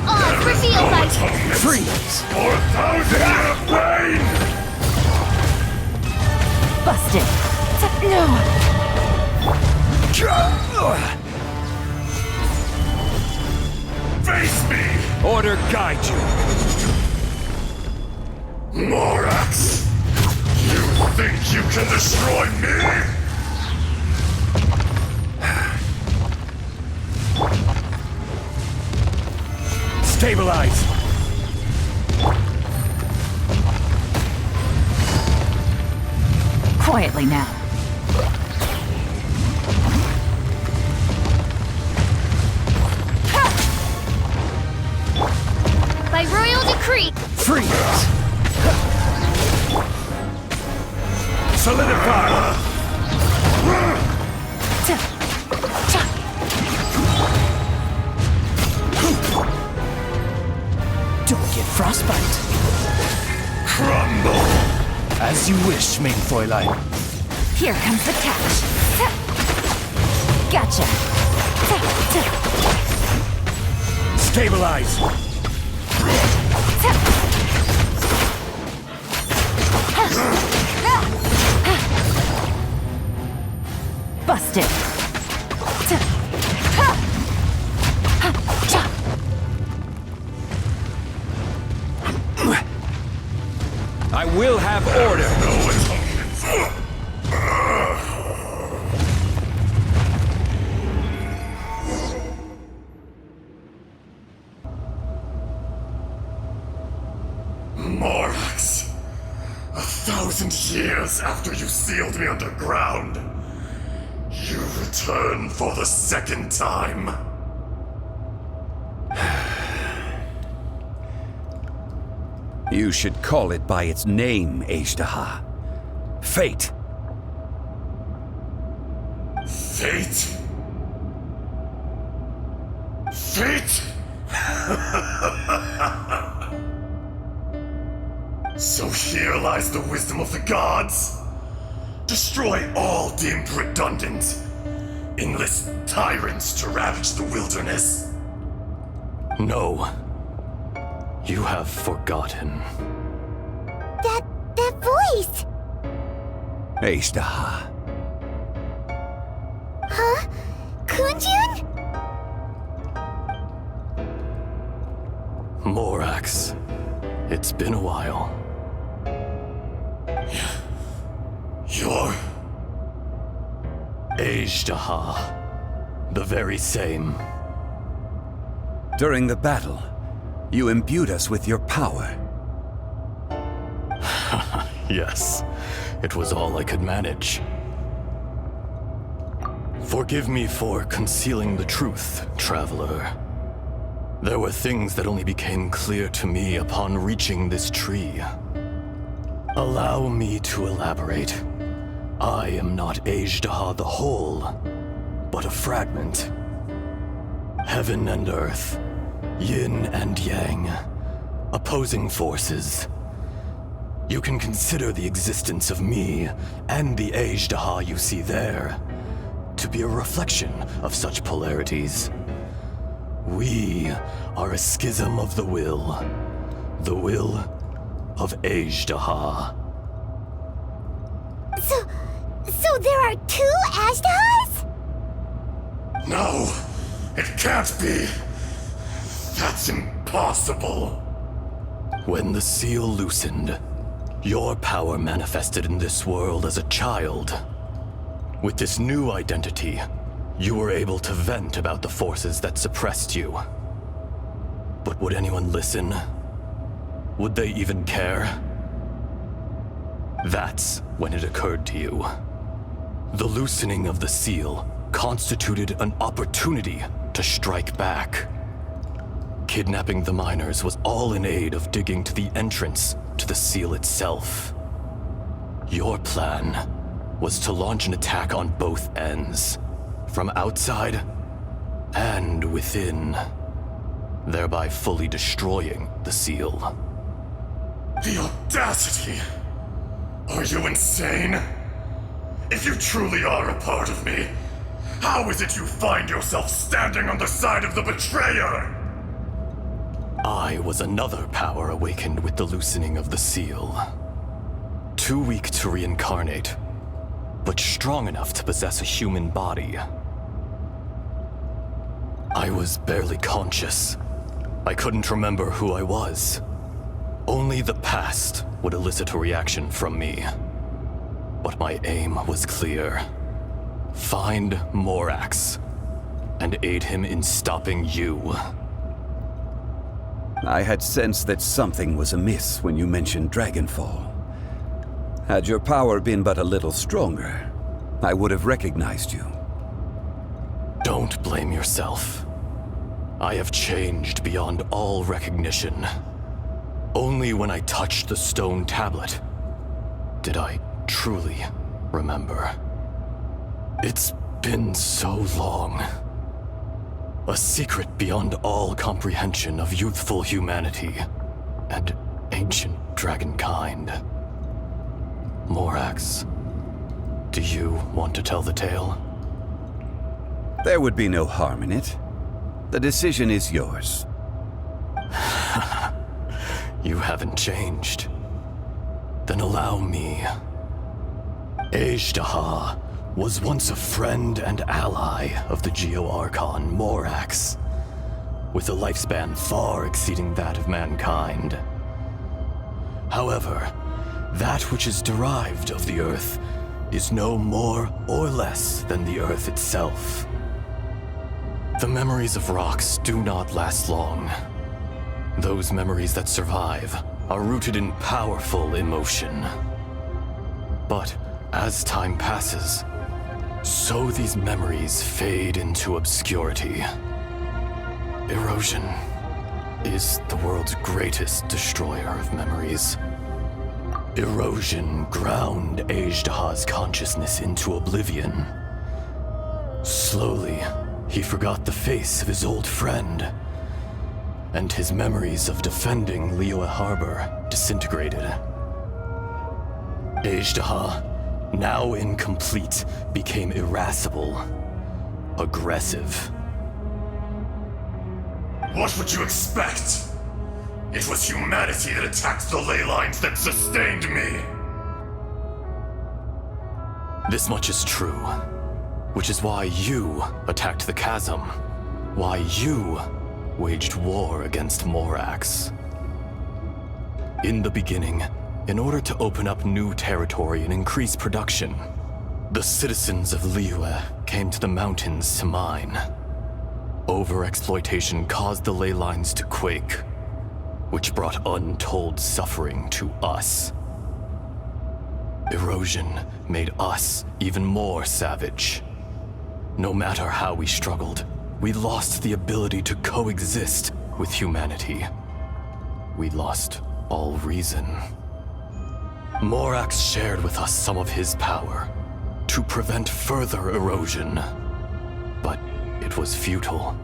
Oz, reveal thy... Freeze! 4,000 year of pain! Busted. No. Face me! Order guide you. Morax! You think you can destroy me? Stabilize. Quietly now. By royal decree... Freeze! Solidify! Don't get frostbite. Crumble! As you wish, main Fräulein. Here comes the catch. Gotcha. Stabilize! Busted. I will have order. Morax, 1,000 years after you sealed me underground, you return for the second time. You should call it by its name, Azhdaha. Fate. Fate? Fate? So here lies the wisdom of the gods. Destroy all deemed redundant. Enlist tyrants to ravage the wilderness. No. You have forgotten. That voice! Azhdaha. Huh? Kunjun? Morax. It's been a while. You're... Azhdaha. The very same. During the battle, you imbued us with your power. Yes. It was all I could manage. Forgive me for concealing the truth, traveler. There were things that only became clear to me upon reaching this tree. Allow me to elaborate. I am not Azhdaha the whole, but a fragment. Heaven and earth, yin and yang, opposing forces. You can consider the existence of me and the Azhdaha you see there to be a reflection of such polarities. We are a schism of the will of Azhdaha. So there are two Azhdahas? No, it can't be. That's impossible. When the seal loosened, your power manifested in this world as a child. With this new identity, you were able to vent about the forces that suppressed you. But would anyone listen? Would they even care? That's when it occurred to you. The loosening of the seal constituted an opportunity to strike back. Kidnapping the miners was all in aid of digging to the entrance to the seal itself. Your plan was to launch an attack on both ends, from outside and within, thereby fully destroying the seal. The audacity! Are you insane? If you truly are a part of me, how is it you find yourself standing on the side of the betrayer? I was another power awakened with the loosening of the seal. Too weak to reincarnate, but strong enough to possess a human body. I was barely conscious. I couldn't remember who I was. Only the past would elicit a reaction from me. But my aim was clear. Find Morax and aid him in stopping you. I had sensed that something was amiss when you mentioned Dragonfall. Had your power been but a little stronger, I would have recognized you. Don't blame yourself. I have changed beyond all recognition. Only when I touched the stone tablet did I truly remember. It's been so long. A secret beyond all comprehension of youthful humanity and ancient dragonkind. Morax, do you want to tell the tale? There would be no harm in it. The decision is yours. You haven't changed. Then allow me. Azhdaha was once a friend and ally of the Geo-Archon Morax, with a lifespan far exceeding that of mankind. However, that which is derived of the Earth is no more or less than the Earth itself. The memories of rocks do not last long. Those memories that survive are rooted in powerful emotion. But as time passes, so these memories fade into obscurity. Erosion is the world's greatest destroyer of memories. Erosion ground Azhdaha's consciousness into oblivion. Slowly, he forgot the face of his old friend, and his memories of defending Liyue Harbor disintegrated. Azhdaha, now incomplete, became irascible, aggressive. What would you expect? It was humanity that attacked the ley lines that sustained me. This much is true, which is why you attacked the chasm, why you waged war against Morax. In the beginning, in order to open up new territory and increase production, the citizens of Liyue came to the mountains to mine. Overexploitation caused the ley lines to quake, which brought untold suffering to us. Erosion made us even more savage. No matter how we struggled, we lost the ability to coexist with humanity, we lost all reason. Morax shared with us some of his power to prevent further erosion, but it was futile.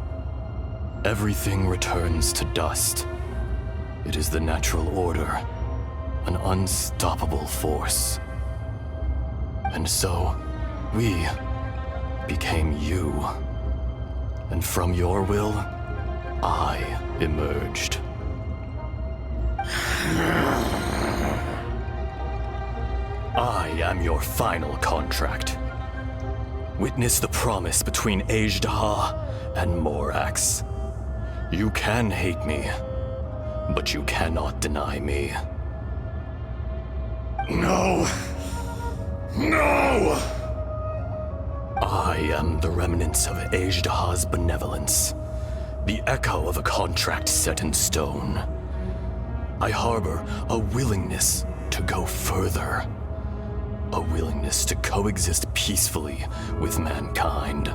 Everything returns to dust. It is the natural order, an unstoppable force. And so, we became you. And from your will, I emerged. I am your final contract. Witness the promise between Azhdaha and Morax. You can hate me, but you cannot deny me. No! No! I am the remnants of Azhdaha's benevolence, the echo of a contract set in stone. I harbor a willingness to go further, a willingness to coexist peacefully with mankind.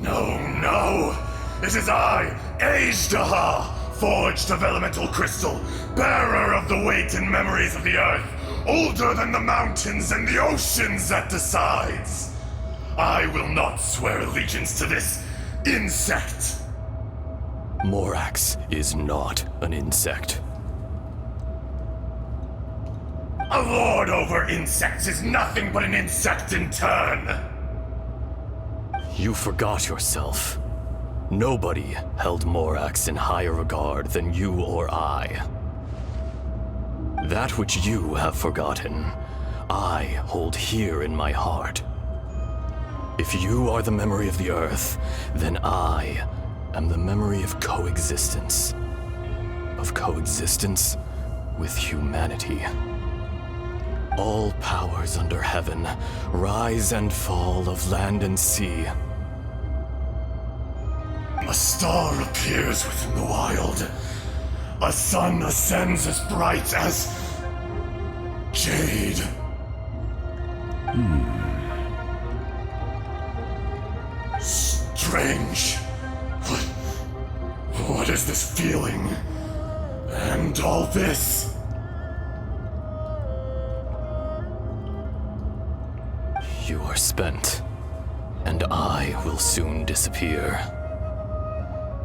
No, no! It is I, Azhdaha, forged of elemental crystal, bearer of the weight and memories of the earth, older than the mountains and the oceans that decides. I will not swear allegiance to this insect. Morax is not an insect. A lord over insects is nothing but an insect in turn. You forgot yourself. Nobody held Morax in higher regard than you or I. That which you have forgotten, I hold here in my heart. If you are the memory of the Earth, then I am the memory of coexistence. Of coexistence with humanity. All powers under heaven, rise and fall of land and sea. A star appears within the wild. A sun ascends as bright as jade. Strange. What is this feeling? And all this? You are spent, and I will soon disappear.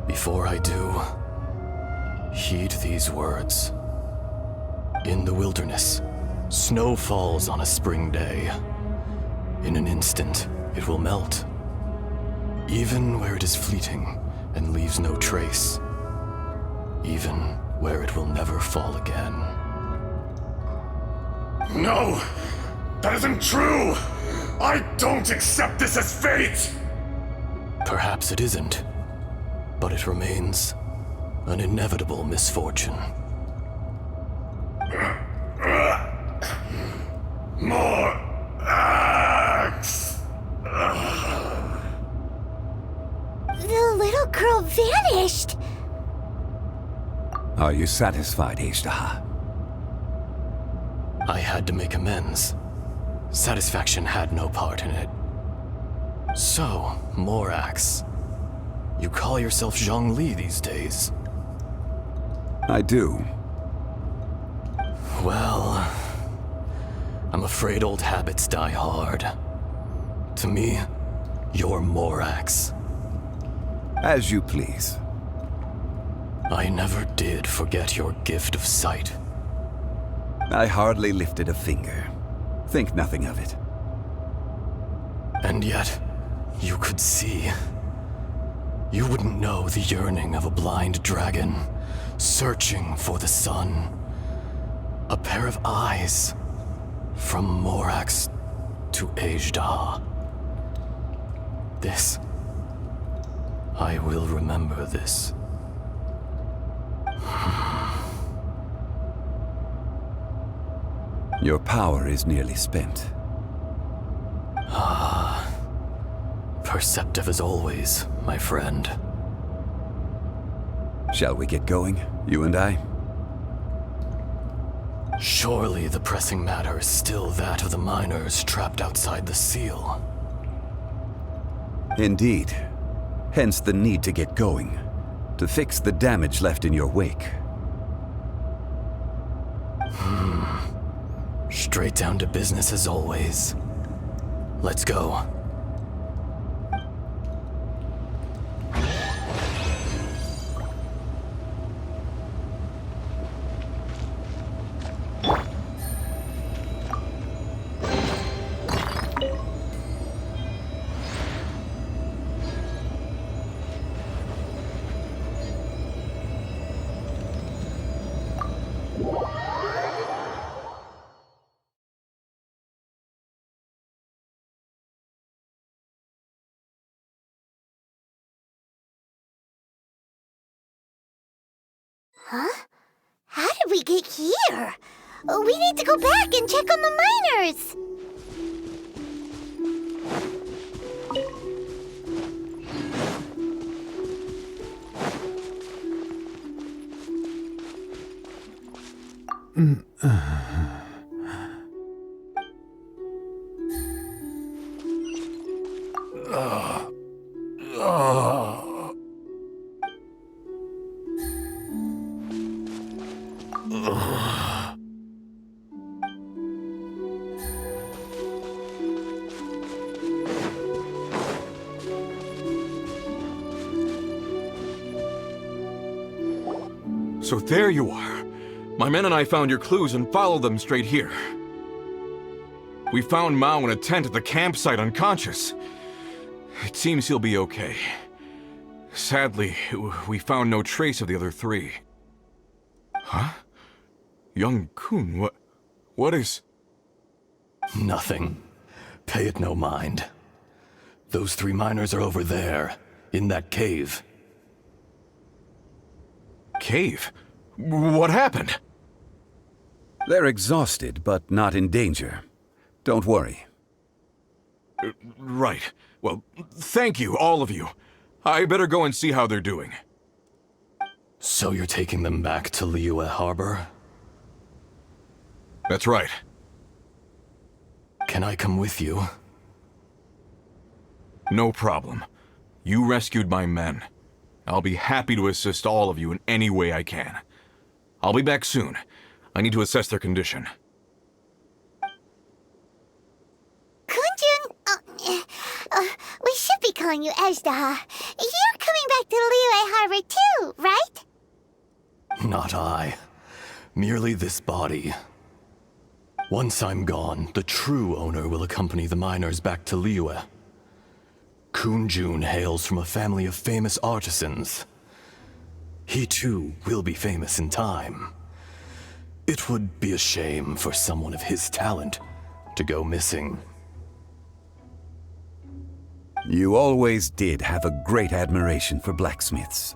Before I do, heed these words. In the wilderness, snow falls on a spring day. In an instant, it will melt. Even where it is fleeting and leaves no trace. Even where it will never fall again. No! That isn't true! I don't accept this as fate! Perhaps it isn't, but it remains an inevitable misfortune. More axe! The little girl vanished! Are you satisfied, Azhdaha? I had to make amends. Satisfaction had no part in it. So, Morax, you call yourself Zhongli these days? I do. Well, I'm afraid old habits die hard. To me, you're Morax. As you please. I never did forget your gift of sight. I hardly lifted a finger. Think nothing of it. And yet, you could see. You wouldn't know the yearning of a blind dragon, searching for the sun. A pair of eyes, from Morax to Azhdaha. This. I will remember this. Your power is nearly spent. Perceptive as always, my friend. Shall we get going, you and I? Surely the pressing matter is still that of the miners trapped outside the seal. Indeed. Hence the need to get going. to fix the damage left in your wake. Straight down to business as always. Let's go. Huh? How did we get here? We need to go back and check on the miners! So there you are. My men and I found your clues and followed them straight here. We found Mao in a tent at the campsite unconscious. It seems he'll be okay. Sadly, we found no trace of the other three. Huh? Young Kun, what is... Nothing. Pay it no mind. Those 3 miners are over there, in that cave. Cave? What happened? They're exhausted, but not in danger. Don't worry. Right. Well, thank you, all of you. I better go and see how they're doing. So you're taking them back to Liyue Harbor? That's right. Can I come with you? No problem. You rescued my men. I'll be happy to assist all of you in any way I can. I'll be back soon. I need to assess their condition. Kunjun, we should be calling you Azhdaha. You're coming back to Liyue Harbor too, right? Not I. Merely this body. Once I'm gone, the true owner will accompany the miners back to Liyue. Kunjun hails from a family of famous artisans. He too will be famous in time. It would be a shame for someone of his talent to go missing. You always did have a great admiration for blacksmiths.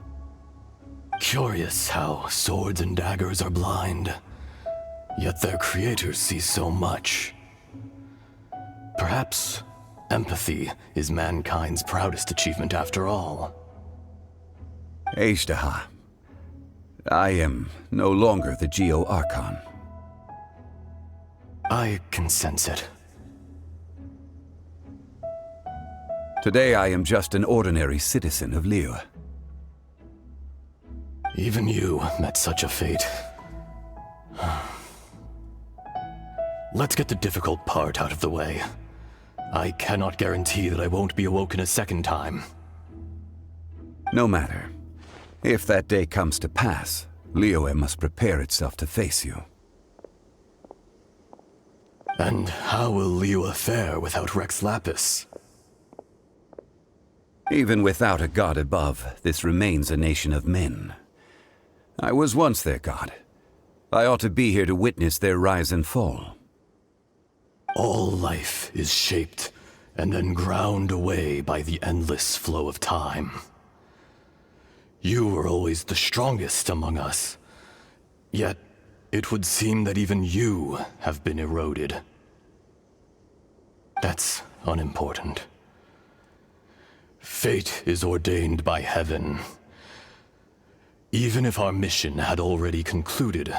Curious how swords and daggers are blind, yet their creators see so much. Perhaps empathy is mankind's proudest achievement after all. Azhdaha, I am no longer the Geo-Archon. I can sense it. Today I am just an ordinary citizen of Liyue. Even you met such a fate. Let's get the difficult part out of the way. I cannot guarantee that I won't be awoken a second time. No matter. If that day comes to pass, Liyue must prepare itself to face you. And how will Liyue fare without Rex Lapis? Even without a god above, this remains a nation of men. I was once their god. I ought to be here to witness their rise and fall. All life is shaped and then ground away by the endless flow of time. You were always the strongest among us. Yet, it would seem that even you have been eroded. That's unimportant. Fate is ordained by heaven. Even if our mission had already concluded,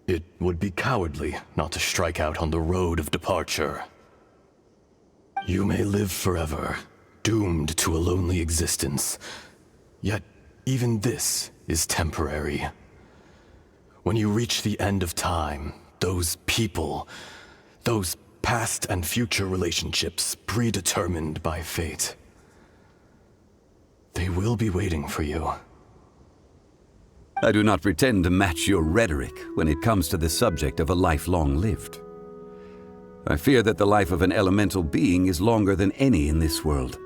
it would be cowardly not to strike out on the road of departure. You may live forever, doomed to a lonely existence. Yet, even this is temporary. When you reach the end of time, those people, those past and future relationships predetermined by fate, they will be waiting for you. I do not pretend to match your rhetoric when it comes to the subject of a life long lived. I fear that the life of an elemental being is longer than any in this world.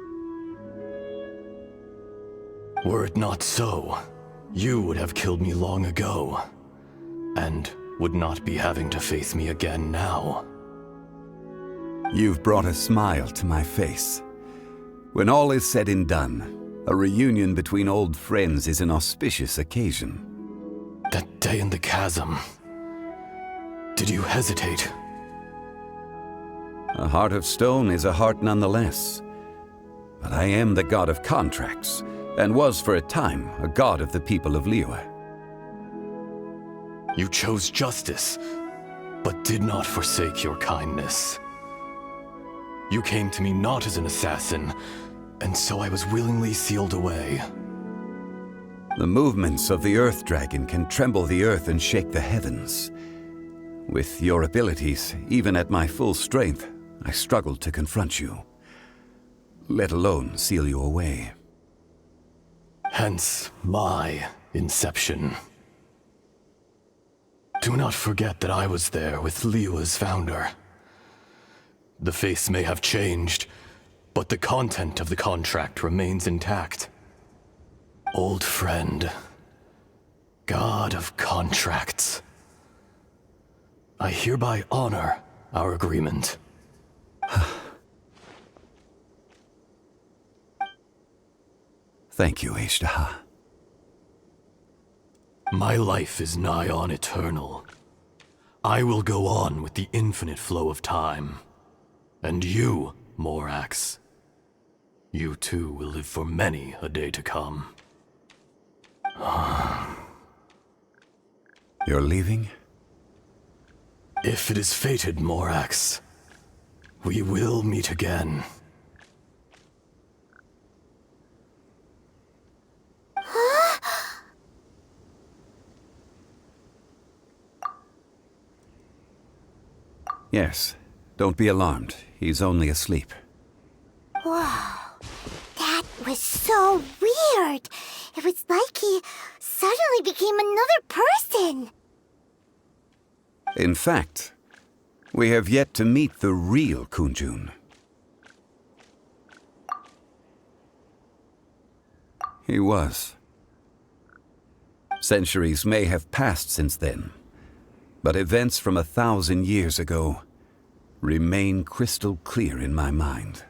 Were it not so, you would have killed me long ago, and would not be having to face me again now. You've brought a smile to my face. When all is said and done, a reunion between old friends is an auspicious occasion. That day in the chasm, did you hesitate? A heart of stone is a heart nonetheless. But I am the god of contracts, and was for a time a god of the people of Liyue. You chose justice, but did not forsake your kindness. You came to me not as an assassin, and so I was willingly sealed away. The movements of the Earth Dragon can tremble the earth and shake the heavens. With your abilities, even at my full strength, I struggled to confront you, let alone seal you away. Hence my inception. Do not forget that I was there with Liyue's founder. The face may have changed, but the content of the contract remains intact. Old friend, god of contracts, I hereby honor our agreement. Thank you, Azhdaha. My life is nigh on eternal. I will go on with the infinite flow of time. And you, Morax, you too will live for many a day to come. You're leaving? If it is fated, Morax, we will meet again. Yes. Don't be alarmed. He's only asleep. Whoa. That was so weird. It was like he suddenly became another person. In fact, we have yet to meet the real Kunjun. He was. Centuries may have passed since then, but events from 1,000 years ago remain crystal clear in my mind.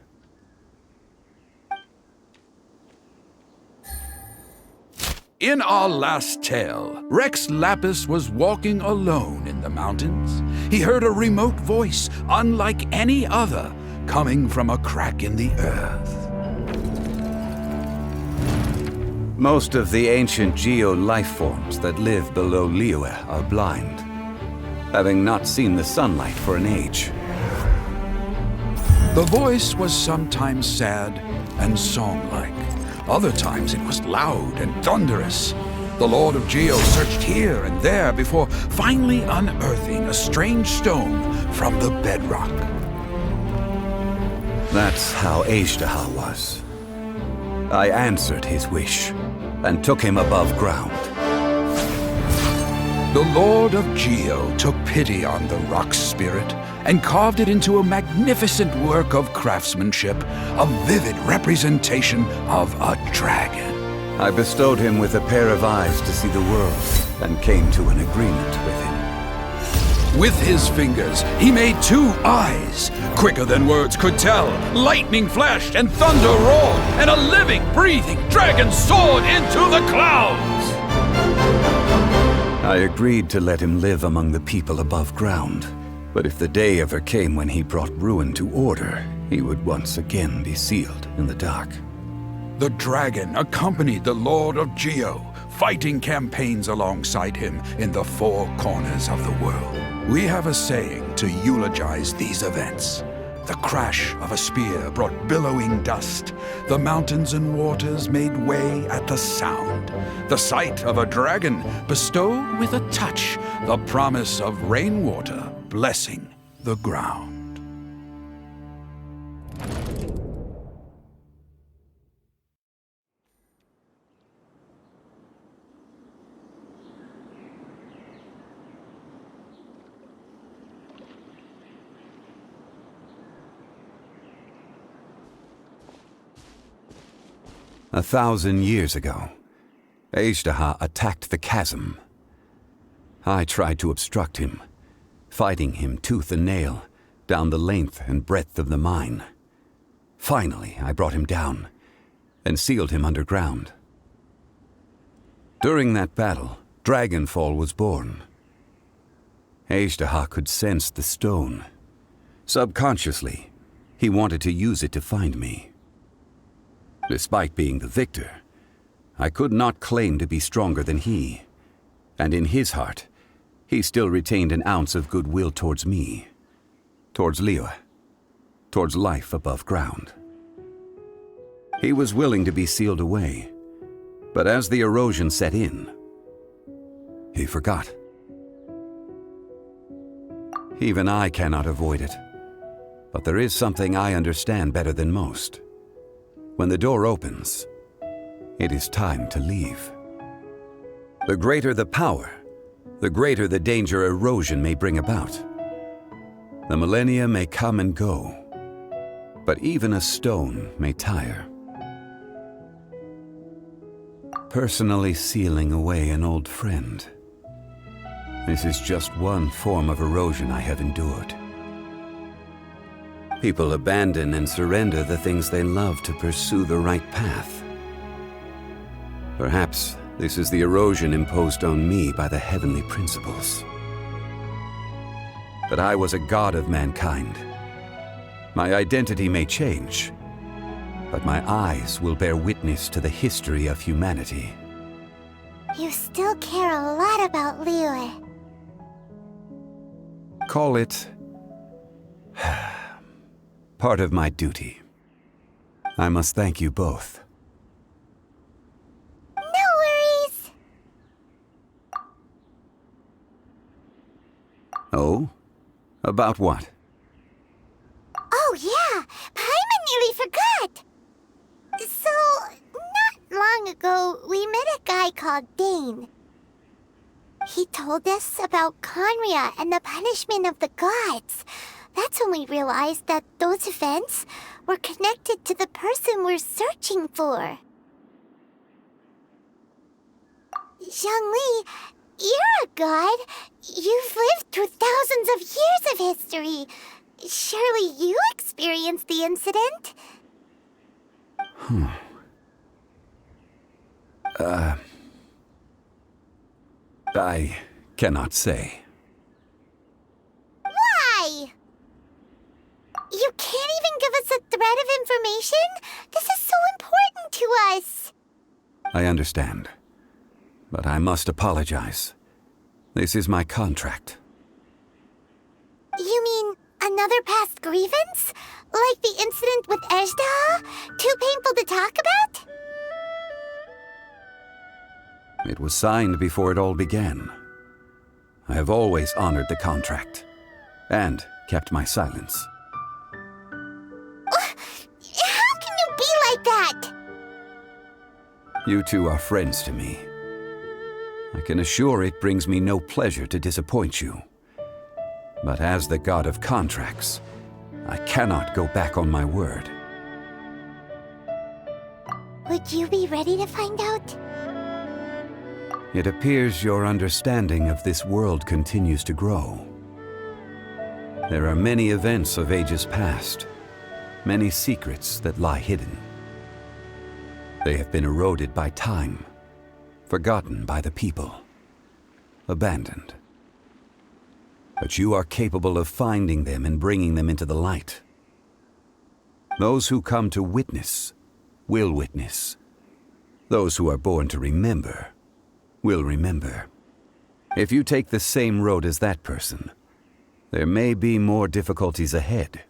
In our last tale, Rex Lapis was walking alone in the mountains. He heard a remote voice, unlike any other, coming from a crack in the earth. Most of the ancient geo-life forms that live below Liyue are blind, having not seen the sunlight for an age. The voice was sometimes sad and song-like. Other times it was loud and thunderous. The Lord of Geo searched here and there before finally unearthing a strange stone from the bedrock. That's how Azhdaha was. I answered his wish and took him above ground. The Lord of Geo took pity on the rock spirit and carved it into a magnificent work of craftsmanship, a vivid representation of a dragon. I bestowed him with a pair of eyes to see the world and came to an agreement with him. With his fingers, he made 2 eyes. Quicker than words could tell, lightning flashed and thunder roared, and a living, breathing dragon soared into the clouds. I agreed to let him live among the people above ground. But if the day ever came when he brought ruin to order, he would once again be sealed in the dark. The dragon accompanied the Lord of Geo, fighting campaigns alongside him in the 4 corners of the world. We have a saying to eulogize these events. The crash of a spear brought billowing dust. The mountains and waters made way at the sound. The sight of a dragon bestowed with a touch the promise of rainwater blessing the ground. A 1,000 years ago, Azhdaha attacked the chasm. I tried to obstruct him, fighting him tooth and nail down the length and breadth of the mine. Finally, I brought him down and sealed him underground. During that battle, Dragonfall was born. Azhdaha could sense the stone. Subconsciously, he wanted to use it to find me. Despite being the victor, I could not claim to be stronger than he, and in his heart, he still retained an ounce of goodwill towards me, towards Liyue, towards life above ground. He was willing to be sealed away, but as the erosion set in, he forgot. Even I cannot avoid it, but there is something I understand better than most. When the door opens, it is time to leave. The greater the power, the greater the danger erosion may bring about. The millennia may come and go, but even a stone may tire. Personally sealing away an old friend. This is just one form of erosion I have endured. People abandon and surrender the things they love to pursue the right path. Perhaps this is the erosion imposed on me by the heavenly principles. But I was a god of mankind. My identity may change, but my eyes will bear witness to the history of humanity. You still care a lot about Liyue. Call it part of my duty. I must thank you both. No worries. Oh? About what? Oh yeah, Paimon nearly forgot. So, not long ago, we met a guy called Dane. He told us about Conria and the punishment of the gods. That's when we realized that those events were connected to the person we're searching for. Zhongli, you're a god. You've lived through thousands of years of history. Surely you experienced the incident? I cannot say. Why? You can't even give us a thread of information? This is so important to us. I understand. But I must apologize. This is my contract. You mean another past grievance? Like the incident with Azhdaha? Too painful to talk about? It was signed before it all began. I have always honored the contract, and kept my silence. How can you be like that? You two are friends to me. I can assure it brings me no pleasure to disappoint you. But as the god of contracts, I cannot go back on my word. Would you be ready to find out? It appears your understanding of this world continues to grow. There are many events of ages past, many secrets that lie hidden. They have been eroded by time, forgotten by the people, abandoned. But you are capable of finding them and bringing them into the light. Those who come to witness will witness. Those who are born to remember will remember. If you take the same road as that person, there may be more difficulties ahead,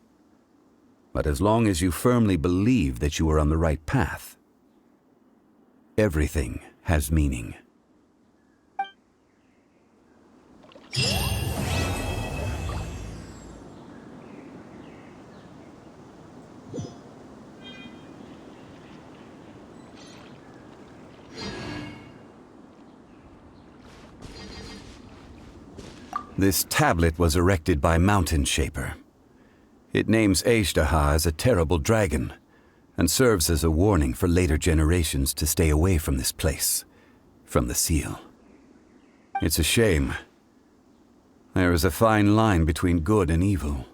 But as long as you firmly believe that you are on the right path, everything has meaning. This tablet was erected by Mountain Shaper. It names Azhdaha as a terrible dragon, and serves as a warning for later generations to stay away from this place, from the seal. It's a shame. There is a fine line between good and evil.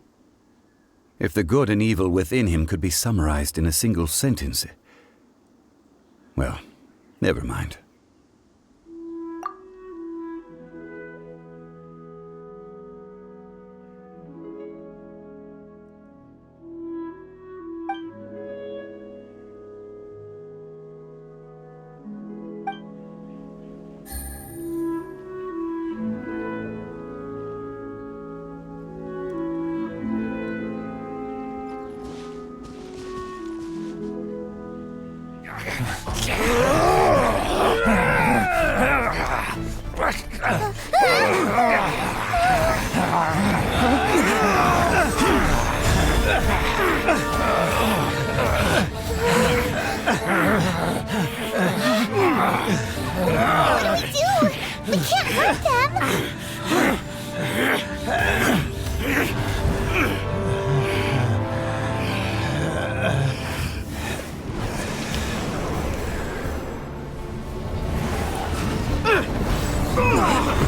If the good and evil within him could be summarized in a single sentence... Well, never mind.